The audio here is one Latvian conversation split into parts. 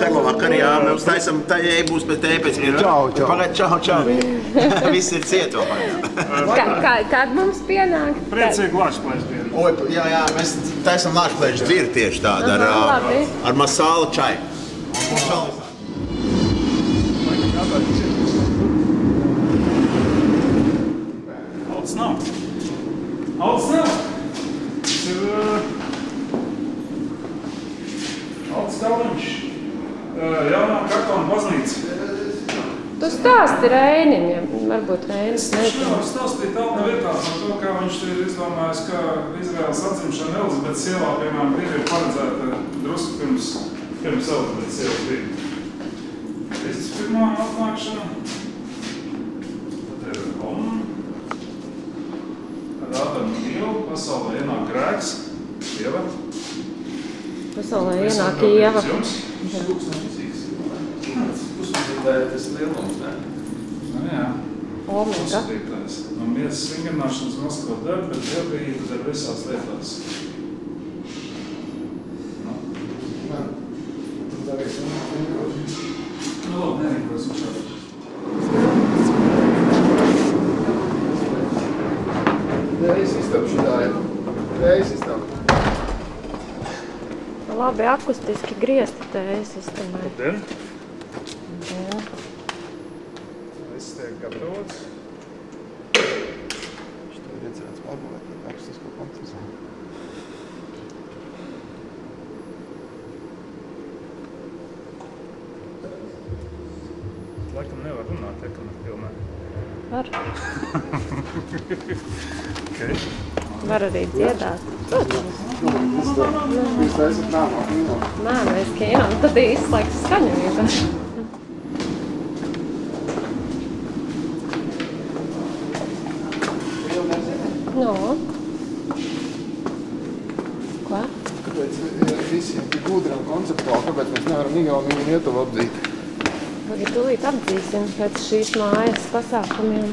labvakar, jā, mēs taisam, būs pēc tēpēc. Čau. Pagaid, čau. Viss ir ciet vēl. Kad mums pienāk? Priecīgi Lāčplēšu dienu. Oi, jā, mēs taisam Lāčplēšu dvirti tieši tādu ar masālu čaju. Alts nav. Tas ir Alts Kalniņš. Jaunā kartona baznīca. Tu stāsti Reinim, ja varbūt Reinis nezinu. Es nevaru stāstīt Alta vietās no to, kā viņš ir izdomājis, kā Izraēlas atzimšana Elizabetes ielā, piemēram, ir paredzēta drusku pirms Elizabetes ielas bija. Kristus pirmā atnākšana. Tad ir Tad Ādama un Ieva, pasaulē ienāk grēks, Ieva. Pasaulē ienāk Ieva. Tas lielums, ne? Jā. Omega. No miesas vingrināšanas noskot darbu, bet dievbijība dar visās lietās. Labi, nerīkos un šādi. Reiz istab šitā, Reiz istab. Labi akustiski griezti tējas istamē. Labdien! Viss tiek gatavots. Šitā ir iecerēts pārbūvēt, lai akustisko kontekstu. Laikam nevar runāt, ja kam ir filmē. Var. Okay. Var arī dziedāt. Jūs taisat nāmā kino. Nē, mēs kino, tad izslēgts skaņojumā. No. Ko? Kāpēc visiem tik gudri un konceptuāli, kāpēc mēs nevaram Igauniju un Lietuvu apdzīt? Tagad tūlīt apdzīsim pēc šīs mājas pasākumiem.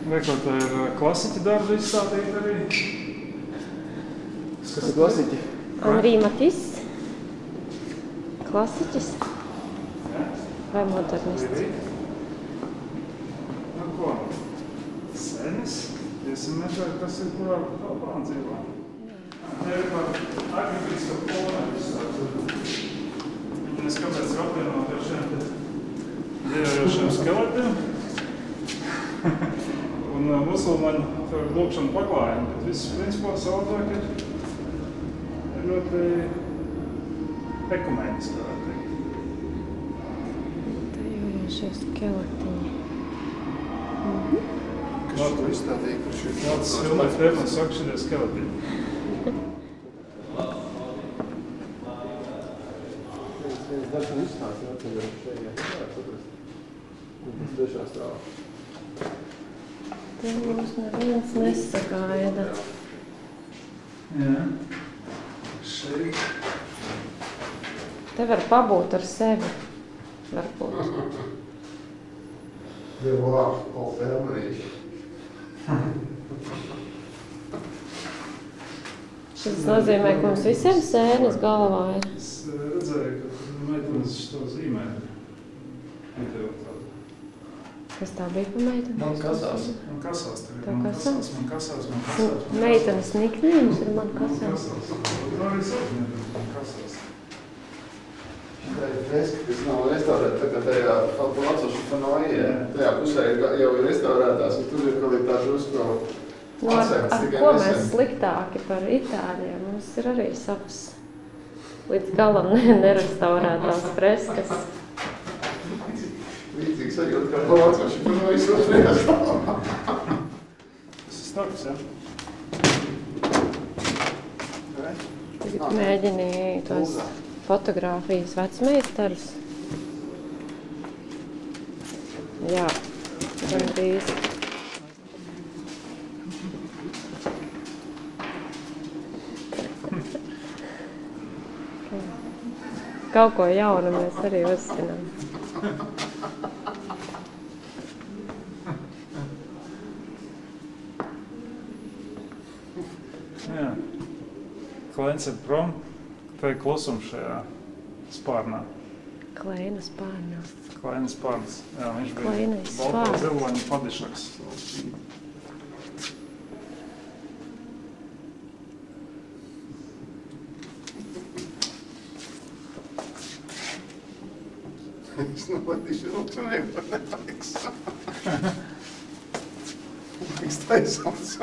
Veikot, tā ir klasiķi darbi izstādīti arī. Kas ir klasiķi? Henri Matisse. Klasiķis. Vai modernists? Nu ko? Senis. Iesim meklēt, kas ir kurā kalpā dzīvā. Te ir par agribiska polē izstādīt. Viņas kāpēc ir apvienot ar šiem dzīvojošiem skeletiem. Un musulmaņu lūkšanu paklājumi, bet viss principā savādāk ir ļoti ekumēniski, varētu teikt. Dzīvojošie skeletiņi. Kas šo izstādīja, kurš ir Kāds filmē filmē saka šitie skeletiņi. Viens dažu izstāsts, jā, tad ir šeit, jā, saprast. Tas tiešā stāvā. Te mums neviens nesagaida. Jā. Šeit. Te var pabūt ar sevi. Varbūt. Der war auch ärmlich. Šis nozīmē, ka mums visiem sēnes galvā ir. Es redzēju, ka meitenes to zīmē. Kas tā bija pa meiteni? Man kasās. Man kasās tev ir. Tev kasās? Man kasās. Meitenes niknījums ir man kasās. Tur arī saziniet, man kasās. Tā ir freska, kas nav restaurēta, tā kā tajā Palazzo Fanojē. Tajā pusē jau ir restaurētās, un tur ir kaut kā drusku atsevišķi tikai ko nesen. mēs sliktāki par Itālijā? Mums ir arī savas līdz galam nerestaurētās freskas. Līdzīgi sajūt, kā Palazzo Fanojē otrajā stāvā. Tas ir starps, ja? Tagad mēģini tos fotogrāfijas vecmeistarus. Jā, gandrīz. Kaut ko jaunu mēs arī uzzinām. Jā. Klients ir prom, te ir klusums šajā spārnā. Klainas pārnā. Klainas pārnas. Jā, viņš bija Klainais balto pārnas. ziloņu padišaks. Es nolaidīšu rokas un nevar nepaliks. Liekas taisams.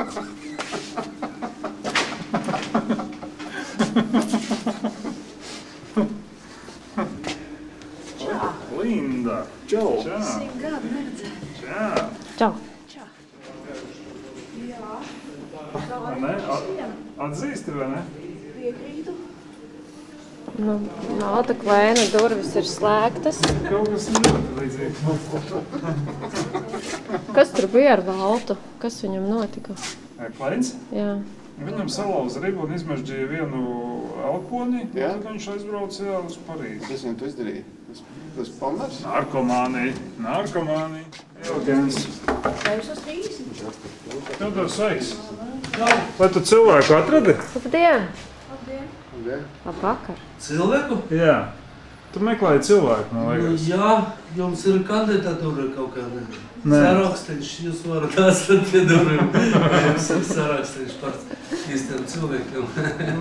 Linda! Čau! Čau! 100 gadu neredzēju. Čau! Čau! Jā. Vai ne? Atzīsti, vai ne? Piekrītu. Nu, Malta Klaina durvis ir slēgtas. Kaut kas ļoti līdzīgs. Kas tur bija ar Valtu? Kas viņam notika? Klains? Jā. Viņam salauza ribu un izmežģīja vienu elkoni, Jā? un tad viņš aizbrauca uz Parīzi. Kas viņam tu izdarīja? Tas pamers? Narkomānija. Ilgens. Vai jūs esat īsi? Teodor, sveiks. Vai tu cilvēku atradi? Labdien! Labdien. Labvakar! Cilvēku? Jā. Tu meklēji cilvēku, man Nu, liekas. jā, jums ir kandidatūra kaut kāda. Nē. Sarakstīšu, jūs varat atstāt pie durvīm. Jums ir sarakstīšu par īstiem cilvēkiem.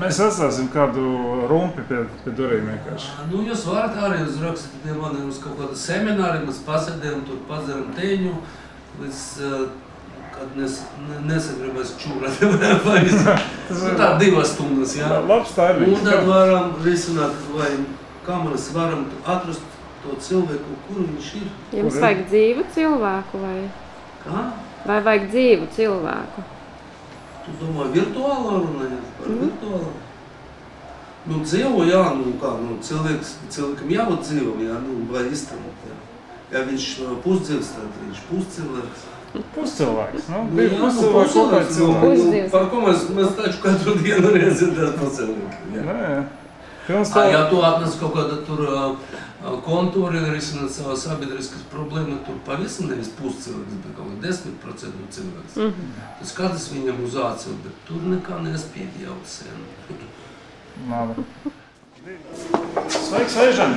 Mēs atstāsim kādu rumpi pie durvīm vienkārši. Nu, jūs varat arī uzrakstīt pie maniem uz kaut kādu semināru, mēs pasēdējam, tur padzeram teņu, līdz kad nesagribēs čūrāt. Nu, tā 2 stundas, jā. Labs taimings. Un tad varam risināt, vai kā mēs varam atrast to cilvēku, kur viņš ir. Jums vajag dzīvu cilvēku vai? Kā? Vai vajag dzīvu cilvēku? Tu domā virtuālā runājot? Par virtuālā? Nu, dzīvo, jā, nu kā, nu, cilvēkam jābūt dzīvam, jā, nu, vai iztamot, jā. Ja viņš pusdzīvs, tad viņš puscilvēks. Puscilvēks, nu, Nu, bija jā, puscilvēks, kopēc cilvēks. Pusdzīvs. Par ko mēs taču katru dienu redzētās par cilvēkiem, jā. Nē, pilns Ja tu atnes kaut kāda tur kontūri risināt savā sabiedriskas problēma, tur pavisam nevis puscilvēks, bet kaut kā 10% cilvēks. Tas skatās viņam uz acu, bet tur nekā nespēja jau sen. Labi. Sveiks, Eižan!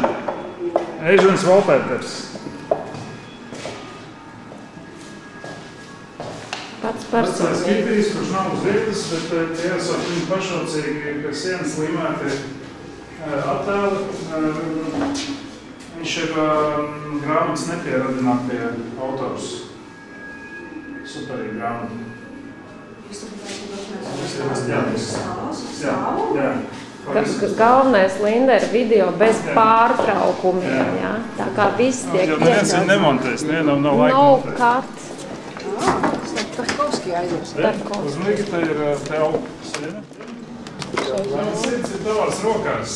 Eižans Valpēters. Pats Vecais personīgi. Kipijs, kurš nav uz vietas, bet tie esot viņi pašaucīgi, ka sienas līmēti attēli. Viņš ir grāmatas nepieradinātie autors. Superīgi grāmata. Jā. Galvenais, Linda, ir video bez pārtraukumiem, jā? Tā kā viss tiek Jo neviens viņu nemontēs, nevienam nav laika No montēt. cut. Tarkovski aizies. Uzmanīgi, tā ir telpa siena. Tavs sirds ir tavās rokās.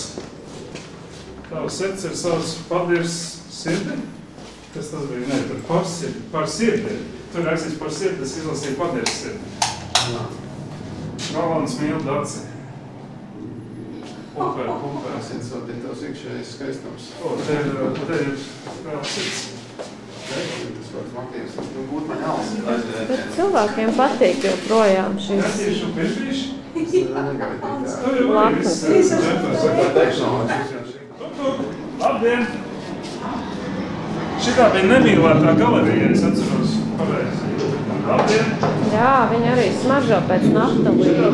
Tavs sirds ir savs padirs sirdi. Kas tas bija? Nē, tur par sirdi. Tur rakstīs par sirdi, es izlasīju padirs sirdi. Galvans mīl daci. Pumpē. Sirds vēl tie tavs iekšējais skaistums. O, te ir vēl sirds. Tas vārds motīvs. Nu, būt man jālas. Bet cilvēkiem patīk joprojām šis. Jātīšu un pirpīšu. Negaidīt, Tur ir Lakmus. viss Labdien! Šitā bija nemīlētā galerija, es atceros pareizi. Labdien! Jā, viņi arī smaržo pēc naftalīna.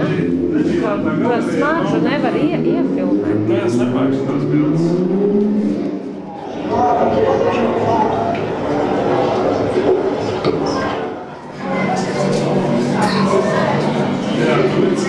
To smaržu nevar iefilmēt. Nē, es nepārkšu tās bildes. Jā, tu viens.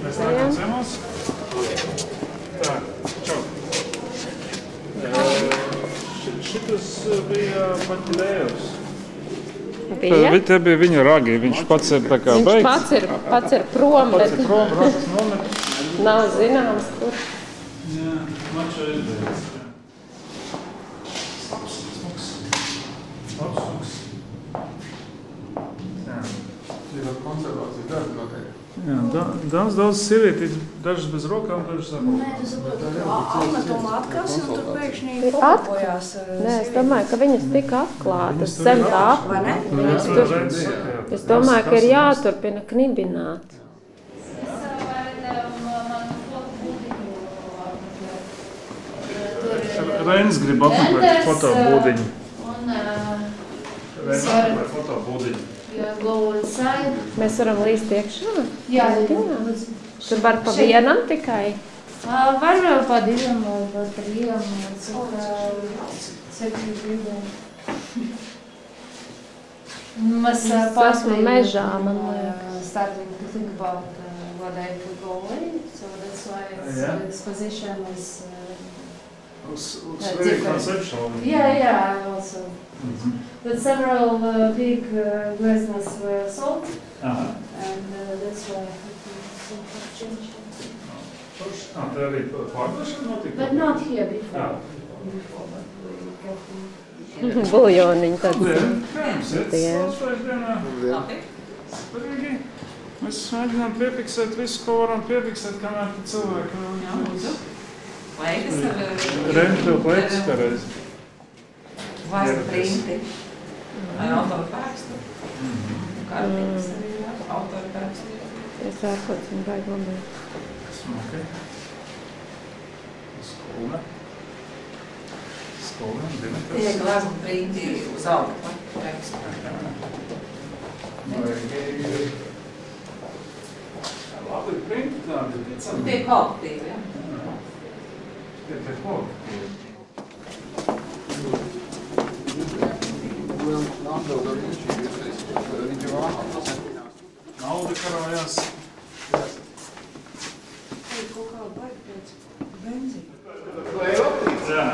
Mēs nākam ciemos. Tā, čau. Šitas bija Paķidējos. Bija. Te bija viņa ragi, viņš pats ir tā kā Viņš beigts. pats ir prom, bet Prom, rokas nomet. nav zināms, kur. Jā, mačā izbeigts. Labs. Jā. Ir konservācija darba noteikti. Jā, Daudz sievietīt, dažas bez rokām, dažas ar Nē, tu saproti, ka apmetuma atkas un tur pēkšņi popopojās. Nē, es domāju, ka viņas tika atklātas zem tā. Vai ne? Viņas tur, es domāju, ka ir jāturpina knibināt. Reinis grib apmeklēt fotobūdiņu. Reinis sorry. apmeklēt fotobūdiņu. Go inside. Mēs varam līst iekšā? Jā, Tur var pa vienam tikai? var pa diviem vai pa trijiem, cik gribēju. Mēs Esmu mežā, man liekas. starting to think about what I could go away, so that's why its position is It's very conceptual. yeah, also. But several big business were sold, Aha. and that's why I had to change. Tā arī pārdošana notika? But not here before. Jā. Before, but we get Buljoniņi tad. Kā jums iet svētdienā? Svarīgi. Mēs mēģinām piefiksēt visu, ko varam piefiksēt, kamēr cilvēki vēl Remtev plētis kareiz. Vāsta printi. Ar autoru pēkstu. Kārtīgs arī, jā. Autoru pēkstu. Es ārkots un baigi labāk. Smuki. Skolne. Skolne, Dimitris. Tie glazma printi uz autoru pēkstu. Labi, printi tādi, ticami. Tie kvalitatīvi, jā. Tie kvalitatīvi. Nauda karājās. Kaut kā baigi pēc benzīna. Jā.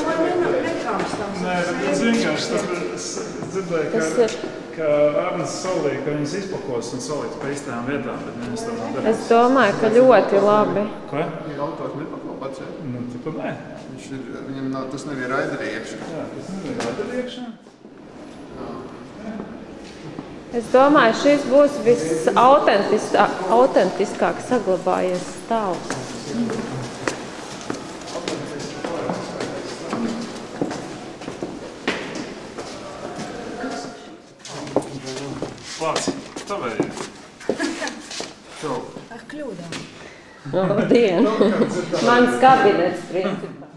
Man vienam nekāms tās. Nē, bet es vienkārši es dzirdēju, ka Arnis solīja, ka viņas izpakos un solīts pa īstām vietām, bet mēs to nedarām. Es domāju, ka ļoti labi. Ko? Ir autors nepako pats, ja? Nu, tipa nē. Viņam nav, tas nebija raideri iekšā. Jā, tas nebija raideri iekšā. Es domāju, šis būs autentiskāk saglabājies stāvs. Lāci, tavēji. Tev. Ar kļūdām. Labdien! Mans kabinets, principā.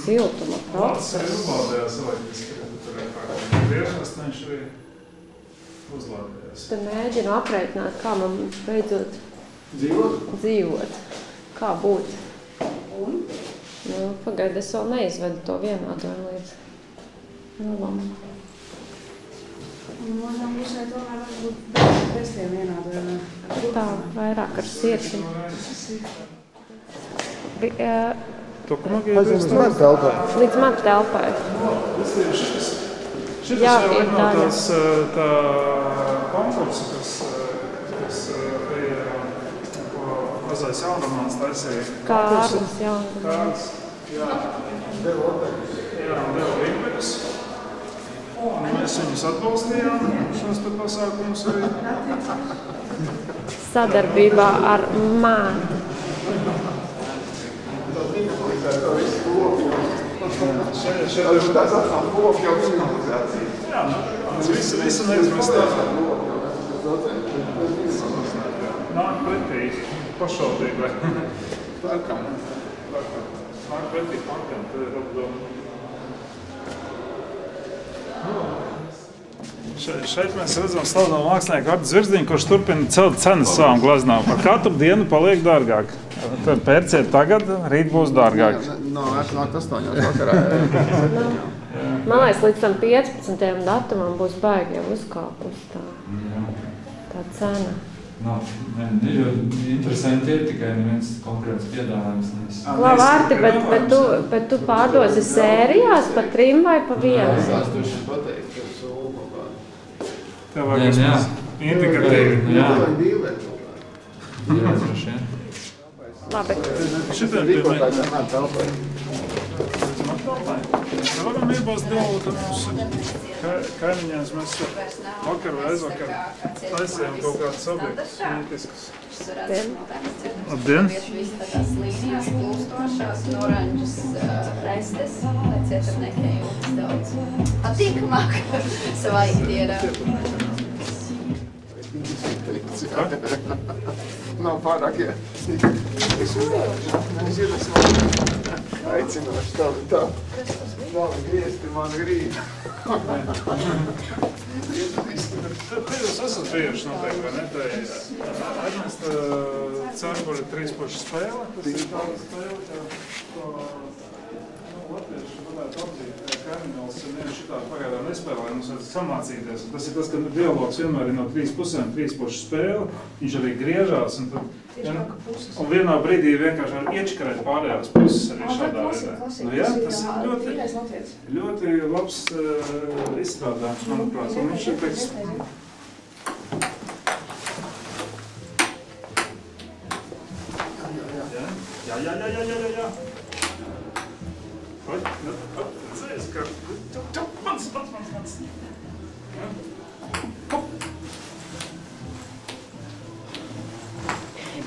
Siltuma Lācis process. arī uzlādējās elektriski, ka tu tur ir kā griežas, viņš arī uzlādējās. Te mēģinu aprēķināt, kā man beidzot dzīvot. Kā būt. Nu, pagaid, es vēl neizvedu to vienādojumu līdz nulam. Manam pusē tomēr varbūt bez tiem vienādojumiem. Tā, vairāk ar sirdi. To, ko Līdz man telpā. Līdz man telpai. Šitas Jā, jau ir ir no daļa. tās tā konkursu, kas bija, ko Mazais Jaunamāns taisīja. Kārlis, jā. Kārlis, jā. Jā, un deva līmeņus. Un mēs viņus atbalstījām, šos te pasākumus arī. Sadarbībā ar māti. Šeit ir Tas atkal kopja organizācija. jā, tas visu neizmestās. Nāk pretī pašvaldībai. Parkam. Nāk pretī parkam, tad ir apdoma. Šeit mēs redzam slaveno mākslinieku Artu Zvirziņu, kurš turpina celt cenas savām gleznām. Par katru dienu paliek dārgāk. Tad pērciet tagad, rīt būs dārgāk. Nāk 8 vakarā. Man liekas, līdz tam 15. datumam būs baigi jau uzkāpus tā cena. Ir jau interesanti, ir tikai neviens konkrēts piedāvājums. Klau, Arti, bet tu pārdosi sērijās pa 3 vai pa 1? Es tur šis pateikt, ka soli kaut kādā. Tev vajag vismaz indikatīvi. Jā, Dīlēt kaut kādā. jā, droši vien. Labi. Šitam Rīkot pirmie. tā kā telpai. Varam iebāzt dialogu ar mūsu kaimiņiem. Mēs vakar vai aizvakar taisījām kaut kādus objektus mītiskus. Labdien! Tās līnijas plūstošās un oranžas restes, lai cieturniekiem jūtas daudz patīkamāk savā ikdienā. Nav pārāk, jā. Aicinoši tā. Labi griezti man grība. Jūs esat bijuši noteikti, vai ne? Tā Ernesta Cērguļa trīspoša spēle. Tas ir tāda spēle, ka latvieši varētu atzīt, ka Karmināls nevienu šitādu pagaidām nespēlē, mums vajag samācīties. Un tas ir tas, ka dialogs vienmēr ir no trīs pusēm, trīspoša spēle, viņš arī griežās. Un vienā brīdī vienkārši var iečkarēt pārējās puses arī šādā veidā. Nu jā, tas ir ļoti labs izstrādājums, manuprāt. Un viņš ir teiks... Jā. Redzēs, ka... Mans!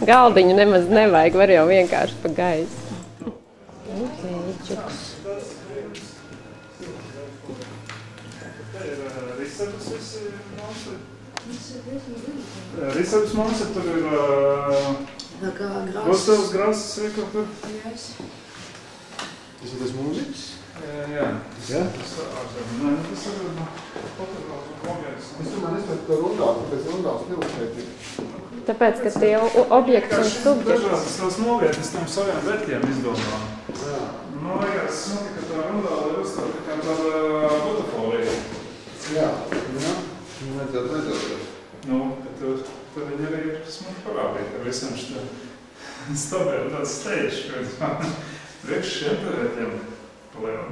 Galdiņu nemaz nevajag, var jau vienkārši pa gaisu. Vīģuks. Te ir Risebus visi monstri. Risebus monstri, tur ir Gostevs grāsas, kaut tur. Tas ir tas mūzikas? Jā. Tas ir fotogrāfs un konkrēts. Es domāju, nespētu to rundālu, tāpēc rundāls pilsēt ir. Tāpēc, ka tie objekti un subjekti. Dažādas tās novietas tiem saviem vērtiem izdomā. Man liekas, ka tā rundāla ir uzstāta kā tāda butafolija. Jā. Redzot. Nu, bet tur viņi arī ir smuki parādīt ar visam šitā stabēm tāds steidžs, ka priekš šiem vērtiem palielam.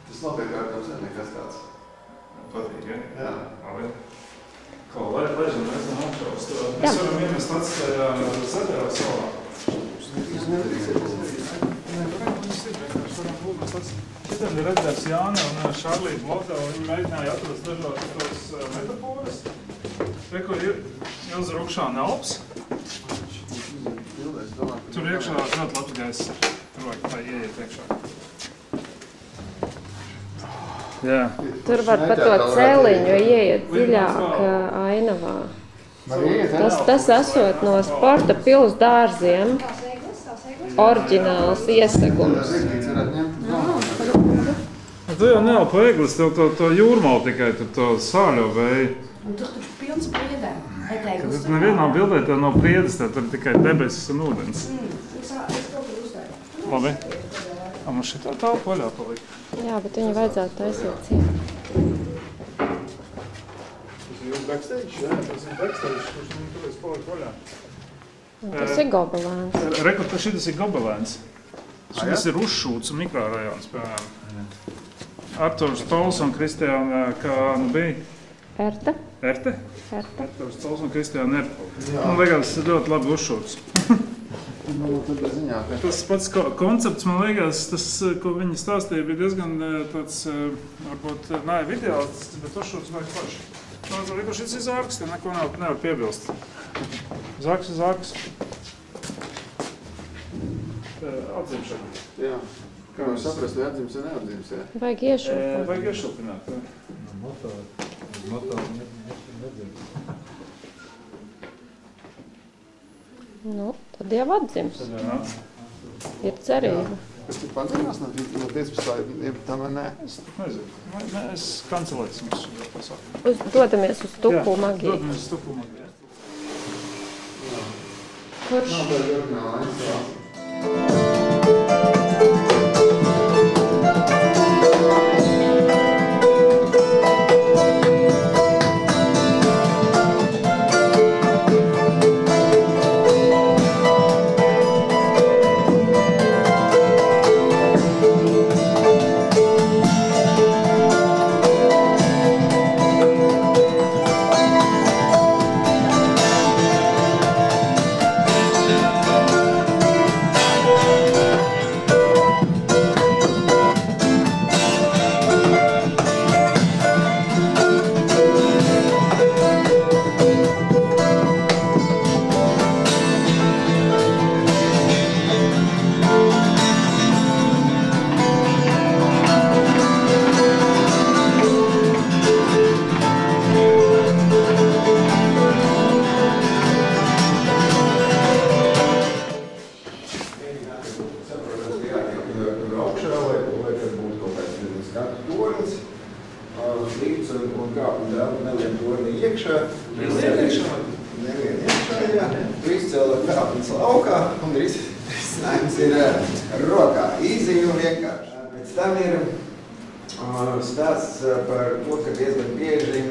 Tas notiek kārtams nekas tāds. Patīk, ja? Jā. Labi. Kā leģenda, mēs tam apšaus. Mēs varam iemest atstājā zaļā salā. Jūs nedrīksiet. Šitam ir redzēts Jāne un Šarlīta Blotā, viņi mēģināja atrast dažādas tos metaforas. Reku ir Ilza Rukšāna Alps. Tur iekšā ļoti labs gaiss ir. Tur vajag tā ieiet iekšā. Jā. Tur var pa to celiņu ieiet dziļāk ainavā. Tas esot no sporta pils dārziem. Oriģināls iesegums. Tu jau neelpo eglis, tev to jūrmalu tikai to sāļo vēju. Un tur taču pilns priedēm. Kad nevienā bildē tev nav priedes, tev tur tikai debesis un ūdens. Es kaut kur uztāju. Labi. Mums šitā tālpa vaļā palika. Jā, bet viņu vajadzētu taisīt ciet. Tas ir jūs backstage? Jā, tas ir backstage, kurš viņu turēs palika vaļā. Tas ir gobelēns. Rekord, ka šitas ir gobelēns. Šitas ir uzšūts un mikrorajons, piemēram. Arturs Tols un Kristiāna, kā nu bija? Erte. Arturs Tols un Kristiāna Erte. Man liekas, tas ir ļoti labi uzšūts. Tas pats koncepts, man liekas, tas, ko viņi stāstīja, bija diezgan tāds, varbūt, nē, ideāls, bet uzšūts vajag paši. Man liekas, šis ir zārks, te neko nevar piebilst. Zārks ir zārks. Atzimšana. Jā. Kā jau saprast, vai atdzims vai neatdzims, jā? Vajag iešūpināt. Vajag iešūpināt, jā. Nu, tad jau atdzims. Ir cerība. Kas tik padzinās no 15. tam vai nē? Es nezinu. Es kancelēsim visu šo pasākumu. Dodamies uz Tupu Magiju. Dodamies uz Tupu Magiju. Kurš? Nav tā oriģināla aizstāsts. tu izcēli kāpnes laukā, un risinājums ir rokā. Īzīgi un vienkārši. Pēc tam ir stāsts par to, ka diezgan bieži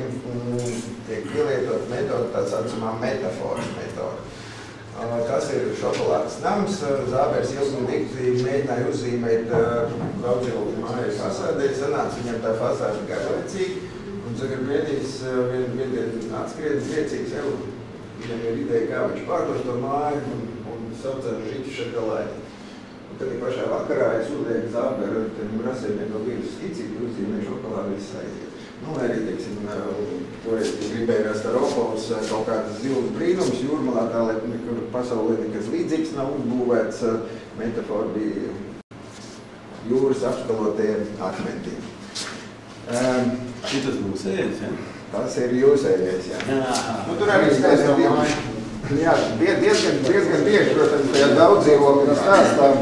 tiek pielietot metoda, tā saucamā metaforas metoda. Tas ir šokolādes nams. Zābers ilgi un dikti mēģināja uzzīmēt daudzīlu māju fasādē. Sanāca viņam tā fasāde garlaicīgi. Un Zagarbriedīs vien atskrien priecīgs, jau viņam ir ideja, kā viņš pārdos to māju un saucā Žiķu šokolādi. Un tad pašā vakarā es uzlieku Zāberu rasēmiem no vīrus skicīti uzzīmēju šokolādi viss aiziet. Nu, arī, teiksim, toreiz gribēja rast ar Opols kaut kādas zilus brīnums Jūrmalā, tā, lai nekur pasaulē nekas līdzīgs nav uzbūvēts. Metafora bija jūras apskalotie akmenti. Šitas mūsējais, ja? Tas ir jūsējais, jā. Nu, tur arī stāstā māja. Jā, diezgan bieži, protams, tajā daudz dzīvokļu stāstā.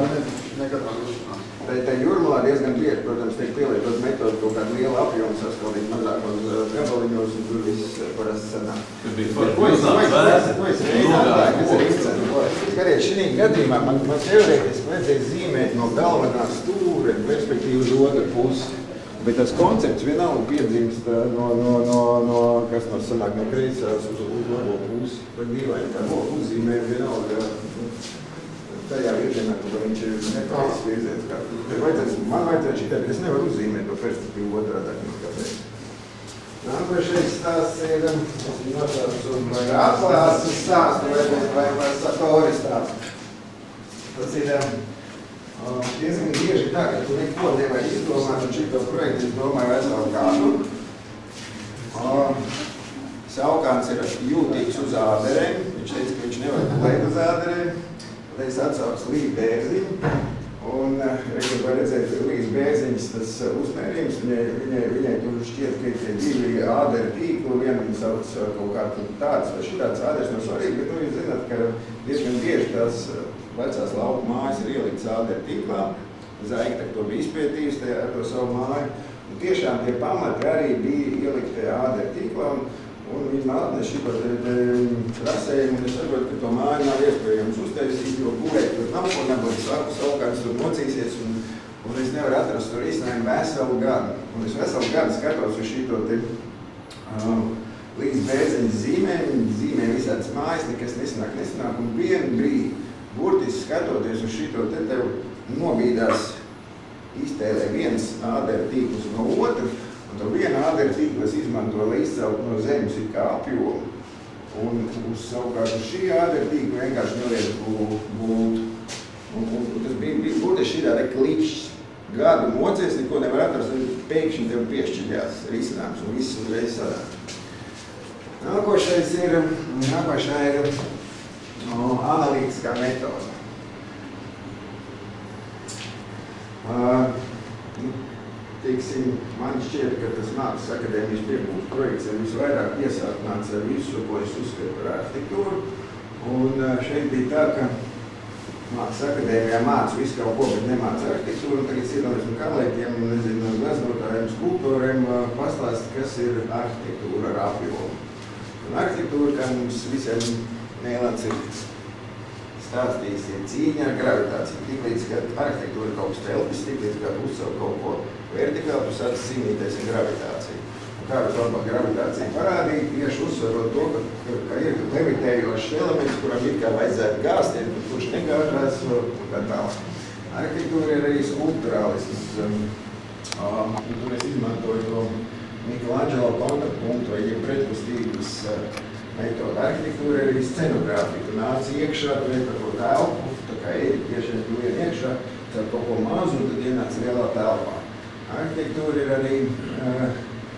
Tā Jūrmalā diezgan bieži, protams, tiek pielietot metodu kaut kādu lielu apjomu saskaldīt mazākos gabaliņos, un tur viss parasti sanāk. Tur bija forši Ko es mēģinātāju, kas ir interesanti. Skatiet, šī gadījumā man teorētiski vajadzēja zīmēt no galvenā stūra, perspektīvu uz otru pusi. Bet tas koncepts vienalga piedzimst no kas no sanāk no kreisās uz labo pusi. Vai dīvaini, kā uzzīmē vienalga tajā virzienā, ka viņš ir nepareizs virziens. Man vajadzēja šitā, ka es nevaru uzzīmēt to perspektīvu otrādā, kāpēc. Nākošais stāsts ir, es viņu nosaucu vai atklāsas stāstu vai satori stāstu. Tas ir diezgan bieži tā, ka tu neko nevar izdomāt, un šito projektu es domāju veselu kādu. Saukāns ir jūtīgs uz āderēm, viņš teica, ka viņš nevar plēt uz āderēm. Tad es atsaucu Līgu Bērziņu, un var redzēt, Līgas Bērziņas tas uzmērījums, viņai tur šķiet, ka ir tie divi āderu tīkli, vienu viņi sauc kaut kā tāds vai šitāds āders nav svarīgi, bet jūs zināt, ka diezgan bieži tās vecās lauku mājas ir ieliktas āderu tīklā. Zaigta to bija izpētījusi ar to savu māju, un tiešām tie pamati arī bija ielikti āderu tīklā, un viņi atnes šito rasējumu, un es saprotu, ka to māju nav iespējams uztaisīt, jo būvēt tur nav ko nebūt saku, savukārt tur mocīsies, un es nevaru atrast tur izcinājumu veselu gadu. Un es veselu gadu skatos uz šito te Līgas Bērziņas zīmēm visādas mājas, nekas nesanāk, un vienu brīdi, burtiski skatoties uz šito te tev nobīdās iztēlē viens āderu tīklus no otru, un to vienu āderu tīklu es izmantoju, lai izcelt no zemes it kā apjomu. Un savukārt uz šī āderu tīklu vienkārši nelieku būt. Un tas bija būtiski šitā te kličs. Gadu mocies, neko nevar atrast, un pēkšņi tev piešķiļās risinājums, un viss uzreiz sadāk. Nākošā ir analītiskā metoda. Teiksim, man šķiet, ka tas Mākslas akadēmijas piepūles projekts ir visvairāk piesātnāts ar visu, ko es uzskatu par arhitektūru. Un šeit bija tā, ka Mākslas akadēmijā māca visu kaut ko, bet nemāca arhitektūru. Un tagad iedomāsim kalēkiem, nezinu, glaznotājiem, skulptoriem pastāst, kas ir arhitektūra ar apjomu. Un arhitektūra, kā mums visiem Nēlants ir stāstījis, ir cīņa ar gravitāciju. Tiklīdz, ka arhitektūra kaut kas telpis, tiklīdz, ka uzcelt kaut ko vertikāli, tu sāc cīnīties ar gravitāciju. Un kā jūs labāk gravitāciju parādīt, tieši uzsvarot to, ka ir levitējošs elements, kuram ir kā vajadzētu gāsties, bet kurš negāžās un tā tālāk. Arhitektūra ir arī skulpturālisms. Tur es izmantoju to Michelangelo kontrapunktu vai pretkustības metodu. Arhitektūra ir arī scenogrāfija. Tu nāc iekšā, tu iet par to telpu, tā kā ēdi tiešām tu vien iekšā, caur kaut ko mazu, un tad ienāc lielā telpā. Arhitektūra ir arī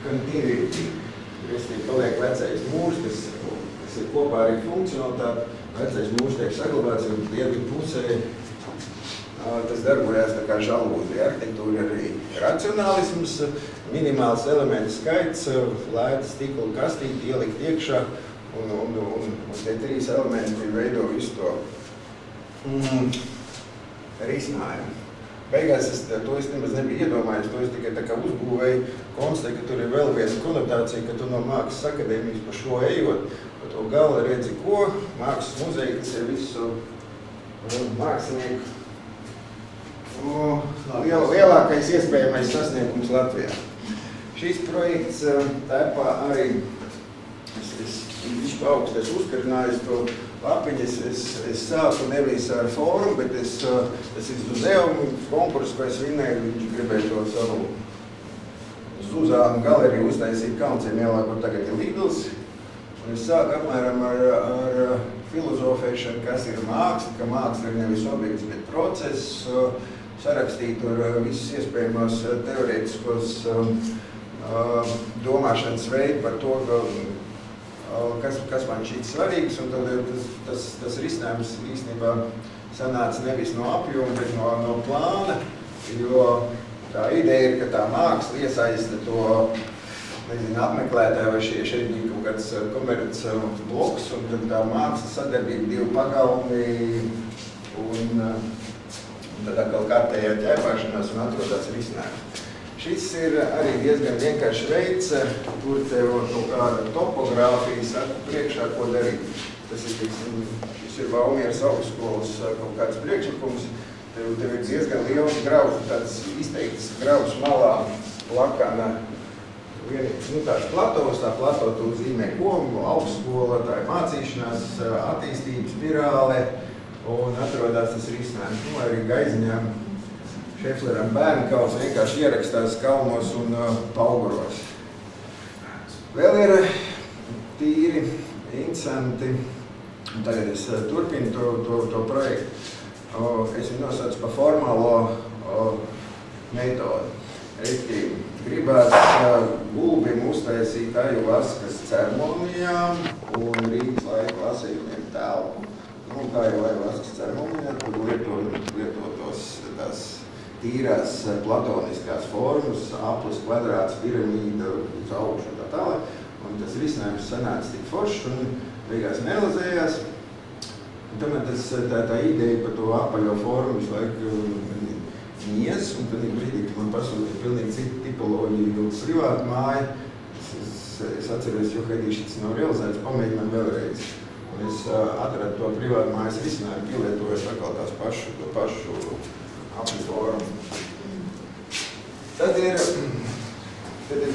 continuity. Paliek vecais mūrs, kas ir kopā arī funkcionalitāte. Vecais mūrs tiek saglabāts, un dienvidu pusē tas darbojās tā kā žalūzi. Arhitektūra ir arī racionālisms, minimāls elementu skaits, lēta stikla kastīti ielikt iekšā, un tie trīs elementi veido visu to risinājumu. Beigās to es nemaz nebiju iedomājies, to es tikai tā kā uzbūvēju, konstatēju, ka tur ir vēl viena konotācija, ka tu no Mākslas akadēmijas pa šo ejot, pa to gala redzi ko, mākslas muzeju, kas ir visu mākslinieku lielākais iespējamais sasniegums Latvijā. Šīs projekts tāpā arī, viņš paaugstēs uzkarinājusi to lapiņu, es sāku nevis ar fórumu, bet tas ir Zuzeumu konkursu, ko es vinēju, viņš gribēja to savu Zuzānu galeriju uztaisīt Kalnciemielā, kur tagad ir Lidls. Un es sāku apmēram ar filozofēšanu, kas ir māksla, ka māksla ir nevis objekts, bet process, sarakstīt tur visus iespējamos teorētiskos domāšanas veidu par to, kas man šķiet svarīgs, un tad tas risinājums īstenībā sanāca nevis no apjoma, bet no plāna, jo tā ideja ir, ka tā māksla iesaista to, nezinu, apmeklētāju, vai šeit bija kaut kāds komerc bloks, un tad tā mākslas sadarbība divu pagalmi, un tad atkal kārtējā ķēpāšanās un atrodās risinājums. Šis ir arī diezgan vienkārši veids, kur tev kaut kāda topogrāfija saka priekšā, ko darīt. Šis ir Valmieras augstskolas kaut kāds priekšlikums. Tev ir diezgan liels graus, tāds izteikts graus malā plakana. Tās platovs, tā plato tu zīmē komu, augstskola, tā ir mācīšanās, attīstības spirāle un atrodās tas risinājums. Arī Gaiziņām Šefleram bērnkauls vienkārši ierakstās kalnos un pauguros. Vēl ir tīri interesanti, un tagad es turpinu to projektu. Es viņu nosaucu par formālo metodu. Gribās gulbim uztaisīt aju vaskas ceremonijām un Rīgas laika lasījumiem telpu. Kā jau aju vaskas ceremonijā, kur lietotos tās tīrās platoniskās formas, aplis, kvadrāts, piramīda, uz augšu un tā tālāk. Un tas risinājums sanāca tik foršs un beigās nerealizējās. Un tomēr tā ideja par to apaļo formu visu laiku nies, un tad brīdī, kad man pasūtīja pilnīgi citu tipoloģiju privātu māju, es atceros, jo Haidīšits nav realizēts, pamēģi man vēlreiz. Un es atradu to privātu mājas risinājumu, pielietojot atkal tās pašu apformu. Tad ir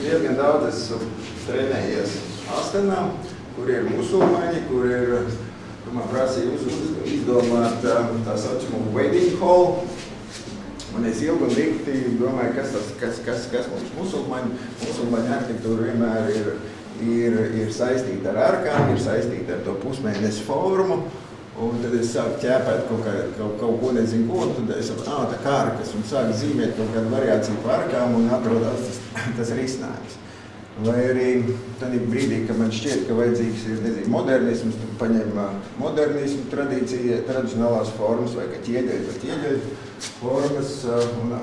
diezgan daudz, es trenējies Astanā, kur ir musulmaņi, kur man prasīja izdomāt tā saucamo wedding hall. Un es ilgi un dikti domāju, kas mums musulmaņu arhitektūra vienmēr ir saistīta ar arkām, ir saistīta ar to pusmēnesi formu. Un tad es sāku ķēpēt kaut ko nezinu ko, un tad es tā kārkas un sāku zīmēt kaut kādu variāciju par arkām un atrodās tas risinājums. Vai arī tādā brīdī, kad man šķiet, ka vajadzīgs ir, nezinu, modernisms, tu paņem modernismu tradicionālās formas vai ka ķieģeļu formas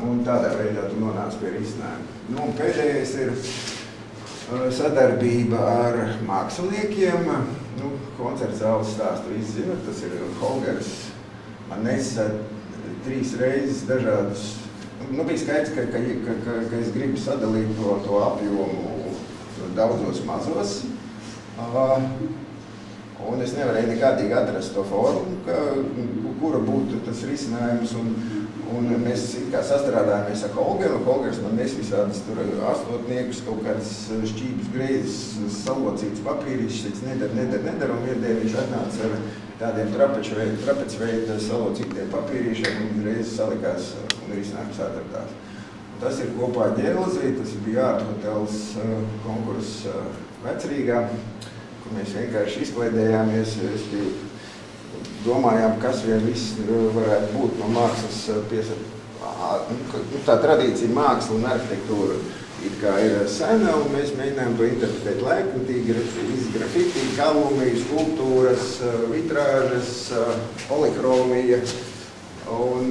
un tādā veidā tu nonāc pie risinājuma. Un pēdējais ir sadarbība ar māksliniekiem. Koncerts zāles stāstu visi zinat, tas ir Holgers. Man nesa 3 reizes dažādus. Bija skaidrs, ka es gribu sadalīt to apjomu daudzos mazos. Un es nevarēju nekādīgi atrast to formu, kura būtu tas risinājums. Un mēs kā sastrādājāmies ar Holgeru. Holgers man nes visādas tur astotniekus, kaut kādas šķības greizes, salocītas papīrīšas, nedara. Un viendien viņš atnāca ar tādiem trapecveida salocītiem papīrīšiem un reizes salikās un risinājums atradās. Tas ir kopā Ģēlzī, tas bija Art Hotels konkurss Vecrīgā, kur mēs vienkārši izklaidējāmies. Domājām, kas vien viss varētu būt no mākslas tā tradīcija māksla un arhitektūra it kā ir sena, un mēs mēģinājām to interpretēt laikmetīgi, grafiti, kalumi, skulptūras, vitrāžas, polikromija un,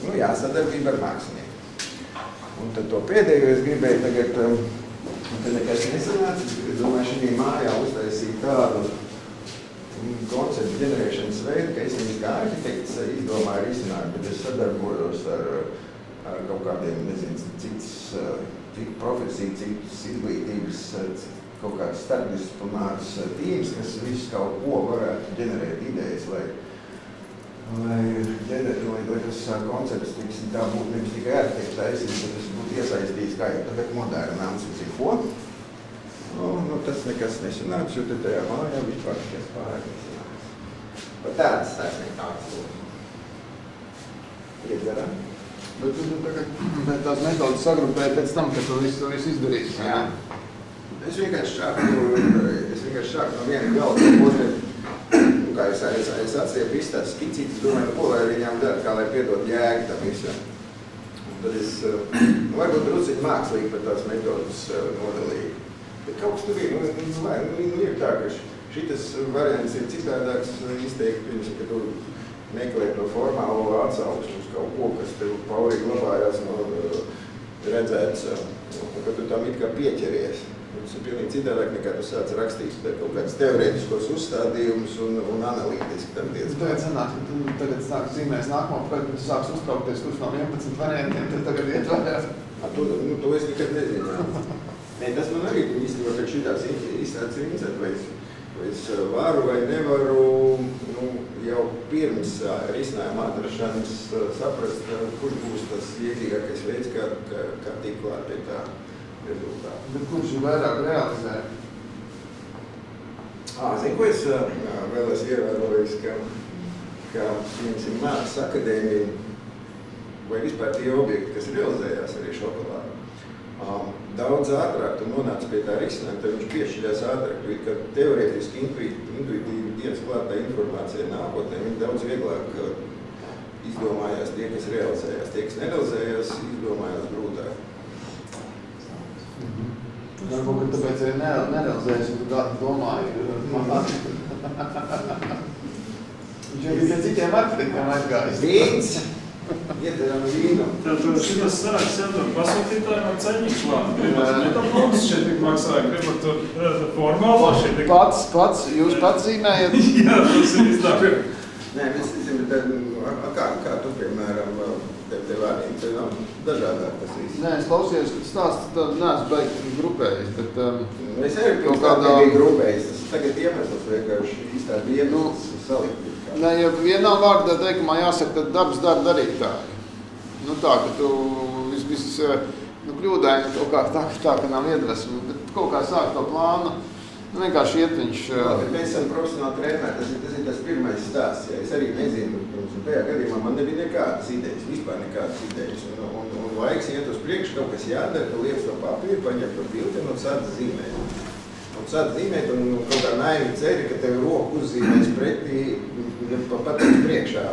sadarbība ar mākslinieku. Un tad to pēdējo es gribēju tagad, tad nekas nesanāca, es domāju, šī mājā uztaisīja tādu konceptu ģenerēšanas veidu, ka es nevis kā arhitekts izdomāju risinājumu, bet es sadarbojos ar kaut kādiem, nezinu, citu profesiju, citas izglītības kaut kāds starpdisciplinārs tīms, kas visu kaut ko varētu ģenerēt idejas, lai tas koncepts tā būtu nevis tikai arhitekta taisīt, bet tas būtu iesaistīts kā jau tagad modernāms un ciko. Nu, tas nekas nesanāks, jo te tajā mājā vispār tikai spārēs. Bet tāds tāds būtu. Iedverā. Bet tu tagad tās metodas sagrupēji pēc tam, kad tu visu izdarīsi. Jā. Es vienkārši sāku no viena galda, kā es atsiepu visu tās skicītas, domāju, ko lai viņām dara, kā lai piedod jēgu tam visam. Un tad es, varbūt drusciņi mākslīgi par tās metodas nodalīju. Bet kaut kas tur ir tā, ka šitas variants ir citādāks izteikti, ka tu meklē to formālo atsauksmi uz kaut ko, kas tev paurīgi labājās no redzēts, un ka tu tam it kā pieķeries. Tas ir pilnīgi citādāk nekā tu sāc rakstīt kaut kādus teorētiskos uzstādījumus un analītiski tam diezgan. Tagad sāks zīmēs nākamo projektu, tu sāks uztraukties, kurš no 11 variantiem te tagad ietvērās. To es nekad nezināju. Nē, tas man arī īstenībā pēc šitās izstādes ir interesanti, vai es varu vai nevaru jau pirms risinājuma atrašanas saprast, kurš būs tas ieklīgākais veids, kā tikt klāt pie tā rezultātu. Bet kurš ir vairāk realizē? Zinu, ko es vēl esmu ievērojis, ka Mākslas akadēmija vai vispār tie objekti, kas realizējās arī šokolādā, daudz ātrāk tu nonāc pie tā risinājuma, tad viņš piešķiļās ātrāk, ka teorētiski intuitīvi dienas klātā informācija nākotnē, viņi daudz vieglāk izdomājās tie, kas realizējās. Tie, kas nerealizējās, izdomājās grūtāk. Varbūt, ka tāpēc arī nerealizējas, un tu kādu domāji. Viņš jau bija citiem arhitektiem aizgājis. Vīns! Iedzeram vīnu. Tātad šitas sāks jādod pasūtītājiem ar ceņu klāt. Gribat metaplomas šeit tik maksāja, gribat formālo šeit tik. Jūs pats zīmējat? Jā, tas ir izdāvīgi. Nē, mēs zinām, kā tu, piemēram, tev vārnīgi, tev nav dažādāk tas viss. Nē, es klausījos, ka stāsts neesmu beigts grupējis, bet... Es arī pirms tā nebija grupējis, tas tagad iemesls vienkārši īstādi iemesls salikt. Nē, ja vienā vārdā teikumā jāsaka, tad darbs dara darītāji. Tā, ka tu kļūdaini kaut kā tā, ka nav iedvesmu, bet kaut kā sāk to plānu, vienkārši iet viņš... Bet mēs esam profesionāli trenēri, tas ir tas pirmais stāsts, ja es arī nezinu, un tajā gadījumā man nebija nekādas idejas, vispār nekādas idejas, un laiks iet uz priekšu, kaut kas jādara, tu liec to papīru, paņem to bildi un sāc zīmēt. Un sāc zīmēt, un kaut kā naivi ceri, ka tev roku uzzīmēs pretī, pateiks priekšā.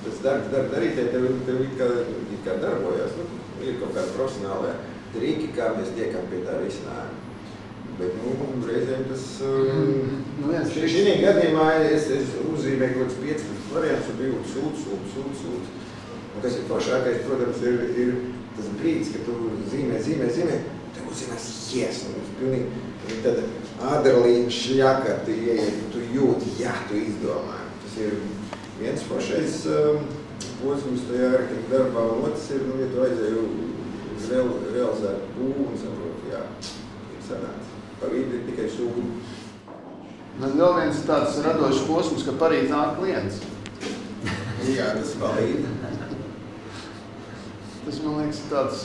Tas darbs darītē, tev it kā darbojās. Ir kaut kāda profesionālā triki, kā mēs tiekam pie tā risinājuma. Bet, reizēm tas... Šī gadījumā es uzzīmēju kaut kāds 15 variants un biju sūds. Un kas ir foršākais, protams, ir tas brīdis, ka tu zīmē, tev uzzīmēs un tad adrenalīna šļaka, tu jūti, tu izdomāji. Tas ir viens foršais posms tajā arhitekta darbā, un otrs ir, ja tu aizēji uz realizētu būvu un saproti, ir sanāts. Parīd ir tikai sūdi. Man vēl viens tāds radošs posms, ka parīt nāk klients. Jā, tas palīd. Tas, man liekas, tāds...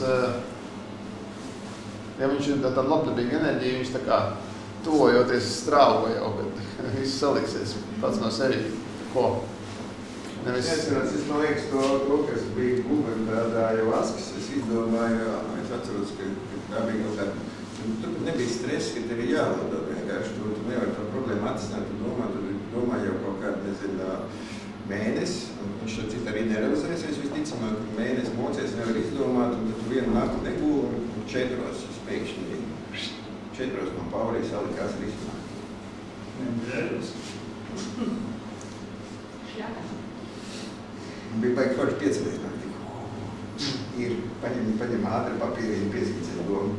Ja viņš ir tāda labdabīga enerģija, viņš tā kā tuvojoties strāvo jau, bet viss saliksies pats no sevi. Ko? Es man liekas, to, kas bija Gubentādā jau Askis, es izdomāju, es atceros, ka tā bija kaut tāda, tur nebija stress, ka tev ir jāvadot vienkārši, tu nevar to problēmu atrisināt, tu domā jau kaut kādu, nezinu, mēnesi, un viņš to citu arī nerealizēsies, visticamāk, ka mēnesi mocēs nevar izdomāt, un tu vienu nakti negūli, un 4 pēkšņi 4 man paurī salikās risināt. Bija baigi forši 5 nakti. Ir, paņem ātri papīri un pieskicēt domu.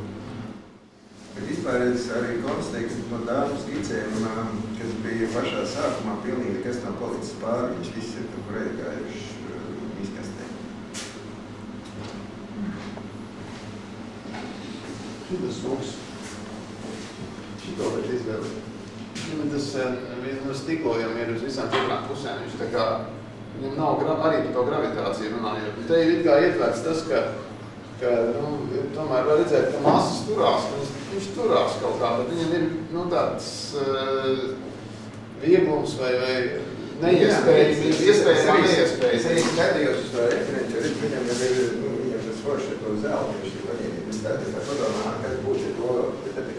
Bet vispār es arī konstatēju, ka no tām skicēm, kas bija pašā sākumā, pilnīgi nekas nav palicis pāri, viņš viss ir tur reizgājuši izkastē. Šitas lūks. tas stiklojumi ir uz visām 4 pusēm. Viņš tā kā, viņam nav arī par to gravitāciju runājot. Te ir it kā ietverts tas, ka tomēr var redzēt, ka masas turās, viņš turās kaut kā, bet viņam ir, tāds vieglums vai neiespējas. Es arī skatījos uz to referenci, jo viņam tas forši ar to zeltu, viņš tā padomā, kad būtu to,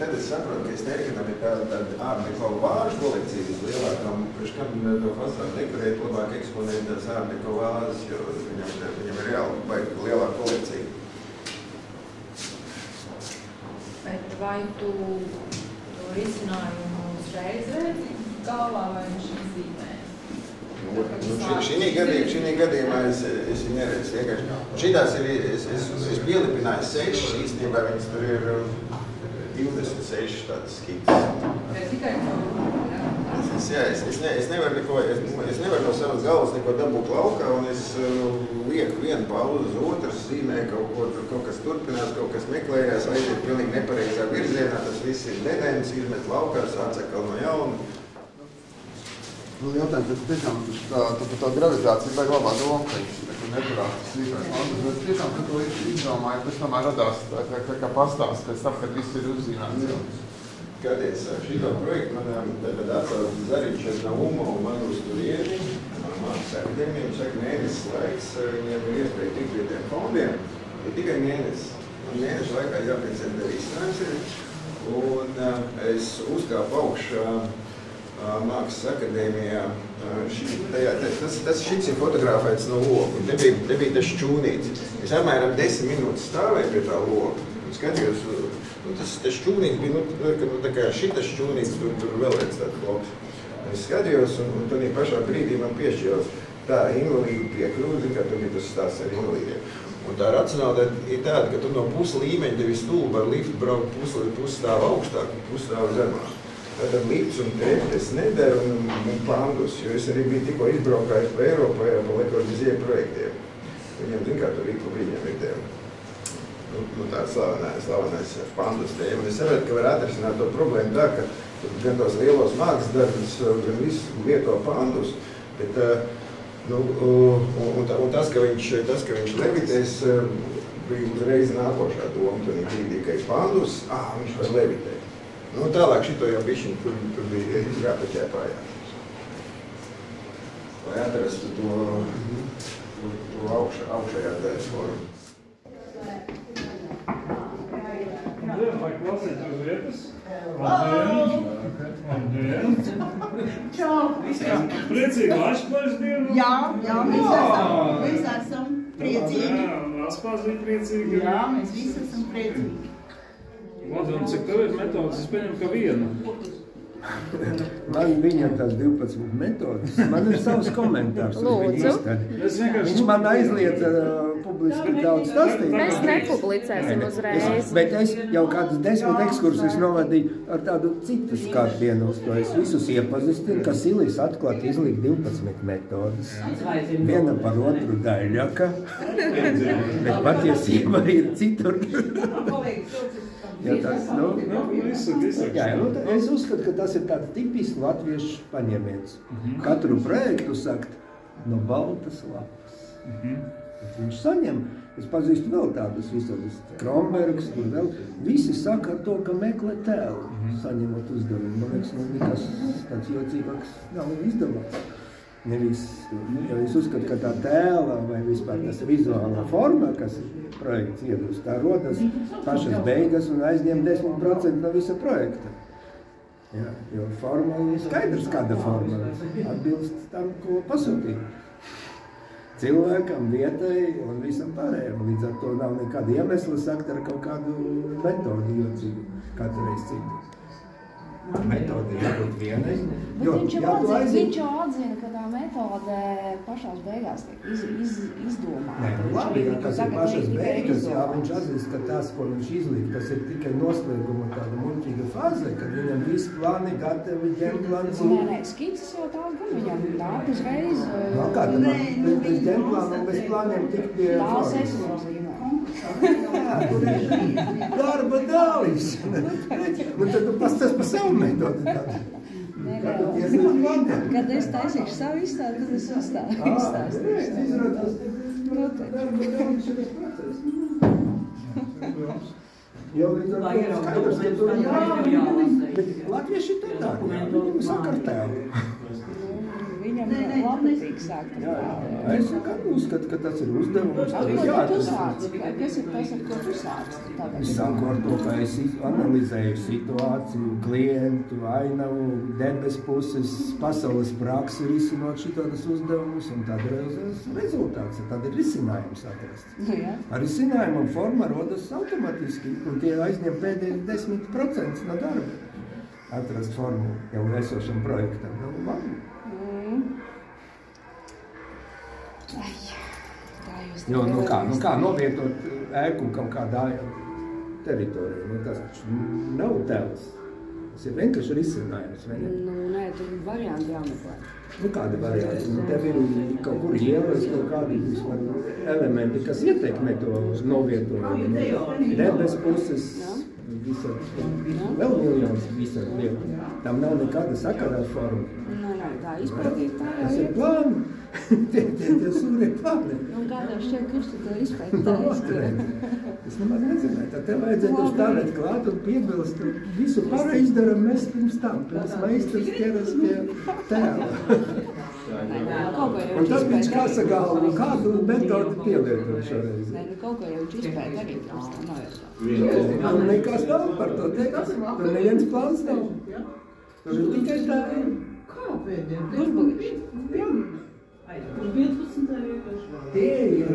tad es saprotu, ka es nereikam ir tāda ārneko vāžu kolekcija vislielākām, priekš kam to fasādu dekorēt, labāk eksponēt tās ārneko vāzes, jo viņam ir reāli baigi lielāka kolekcija. Bet vai tu to risinājumu uzreiz redzi galvā vai viņš izzīmē? Šī gadījumā es viņu neredzu vienkārši. Šitās ir, es pielipināju 6, īstenībā viņas tur ir 26 tādas skitas. Bet tikai to? Es nevaru no savas galvas neko dabūt laukā, un es lieku vienu pauzi uz otras, zīmēju kaut kas turpinās, kaut kas meklējās, aiziet pilnīgi nepareizā virzienā, tas viss ir dedens, izmet laukā, sāc atkal no jauna. Jautājums, bet tiešām tā gravitācija vajag labā doma, ka viņš neturās tas īpēc mantas, bet tiešām, ka to izdomāju, pēc tam radās tā kā pastāsts pēc tam, kad viss ir uzzīmēts. Skaties, šito projektu man tad atsauc Zariņš Nauma un man uz turieni, mākslas akadēmija, un saka, mēnesis laiks, viņiem ir iespēja tikt pie tiem fondiem, ir tikai mēnesis. Un mēneša laikā jāpiecina risinājums ir, un es uzkāpu augšā Mākslas akadēmijā. Šits ir fotografēts no loka, un te bija tas šķūnīts. Es apmēram 10 minūtes stāvēju pie tā loka, un skatījos, tas šķūnīts bija, tā kā šitas šķūnīts, tur vēl viens tāds bloks. Es skatījos, un tad pašā brīdī man piešķījās tā invalīdu piekrūzi, kā tur bija tas stāsts ar invalīdiem. Un tā racionālitāte ir tāda, ka tu no puslīmeņa tevi stulba ar liftu braukt pusstāvu augstāk un pusstāvu zemāk. Tātad lifts un trepes nedara un pandus, jo es arī biju tikko izbraukājis pa Eiropā jau pa Lekordizie projektiem. Viņam, zin kā, tur ik pa brīdiem ir tiem. Tā slavenais pandus tēma. Es saprotu, ka var atrisināt to problēmu tā, ka gan tos lielos mākslas darbus, gan visu lieto pandus, bet un tas, ka viņš levitēs, bija uzreiz nākošā doma, tur brīdī, ka ir pandus, viņš var levitēt. Tālāk šito jau bišķiņ, tur bija jāpaķēpājā. Lai atrastu to augšējā daļas formu. Vai klausīt uz vietas? Labdien! Čau! Priecīgi Ašpaļas dienu? Jā, mēs esam priecīgi. Aspās bija priecīgi? Jā, mēs visi esam priecīgi. Labi, un cik tev ir metodas? Es pieņemu, ka viena. Man viņam tās 12 metodas. Man ir savs komentārs. Viņš man aizliedz publiski daudz stāstīt. Mēs nepublicēsim uzreiz. Bet es jau kādus 10 ekskursus novadīju ar tādu citu skārtienu uz to. Es visus iepazīstinu, ka Silis atklāt izliek 12 metodas. Viena par otru daļaka. Bet patiesībā ir citur. Es uzskatu, ka tas ir tāds tipisks latviešu paņēmiens. Katru projektu sakt no baltas lapas. Viņš saņem, es pazīstu vēl tādus visādus Krombergs, tur vēl. Visi saka ar to, ka meklē tēlu, saņemot uzdevumu. Man liekas, nekas tāds jocīgāks nav izdomāts. Nevis, jo es uzskatu, ka tā tēla vai vispār tas vizuālā forma, kas projekts iedus, tā rodas pašas beigas un aizņem 10% no visa projekta. Jā, jo forma ir skaidrs, kāda forma atbilst tam, ko pasūtīt. Cilvēkam, vietai un visam pārējiem. Līdz ar to nav nekāda iemesla sakt ar kaut kādu metodi jocīgu, katru reizi citu. Metode jābūt vienai. Viņš jau atzina, ka tā metode pašās beigās tiek izdomāta. Nē, labi, ja tas ir pašās beigas, jā, viņš atzīst, ka tas, ko viņš izliek, tas ir tikai noslēguma tāda muļķīga fāze, kad viņam visi plāni gatavi, ģemplāns. Nē, skices jau tās gan viņam nāk uzreiz. Nā, kā tad bez ģemplāna un bez plāniem tik pie tās es nozīmē. Jā, tur ir darba dālis. Un tad tu pastāst par savu metodi tādu. Kad es taisīšu savu izstādi, tad es izstāstīšu. Jo līdz ar to skaidrs, ka tur bet latvieši ir tādā, viņam sakartēli. Viņam labprātīgi sākt. Es uzskatu, ka tas ir uzdevums. Kas ir tas, ar ko tu sāci? Es sāku ar to, ka es analizēju situāciju, klientu, ainavu, debes puses, pasaules praksi risinot šitādas uzdevumus, un tad rezultāts, tad ir risinājums atrasts. Ar risinājumu forma rodas automatiski, un tie aizņem pēdējos 10% no darba. Atrast formu jau esošam projektam. Jo, kā novietot ēku kaut kādā teritorijā, tas nav tēls. Tas ir vienkārši risinājums, vai ne? Nē, tur ir varianti jāmeklē. Kādi varianti? Tev ir kaut kur ielas, kaut kādi elementi, kas ietekmē to novietojumu. Debes puses, vēl miljons visam lietu. Tam nav nekāda sakarā forma. Tā izpētīt, tā jau tas ir plāni. Tie sūrie plāni. Un kādā šķiet, kurš tu to izpētīt? Es nemaz nezināju. Tā tev vajadzētu stāvēt klāt un piebilst. Visu pareizi darām mēs pirms tam. Pirms meistars ķeras pie tēla. Un tas viņš kā sagalvo, kādu metodi pielietot šoreiz. Nē, kaut ko jau viņš izpēt arī pirms tam nav. Un nekas nav par to teikt. Tur neviens plāns nav. Tur ir tikai tā. Uzbūvišķi. Tie ir,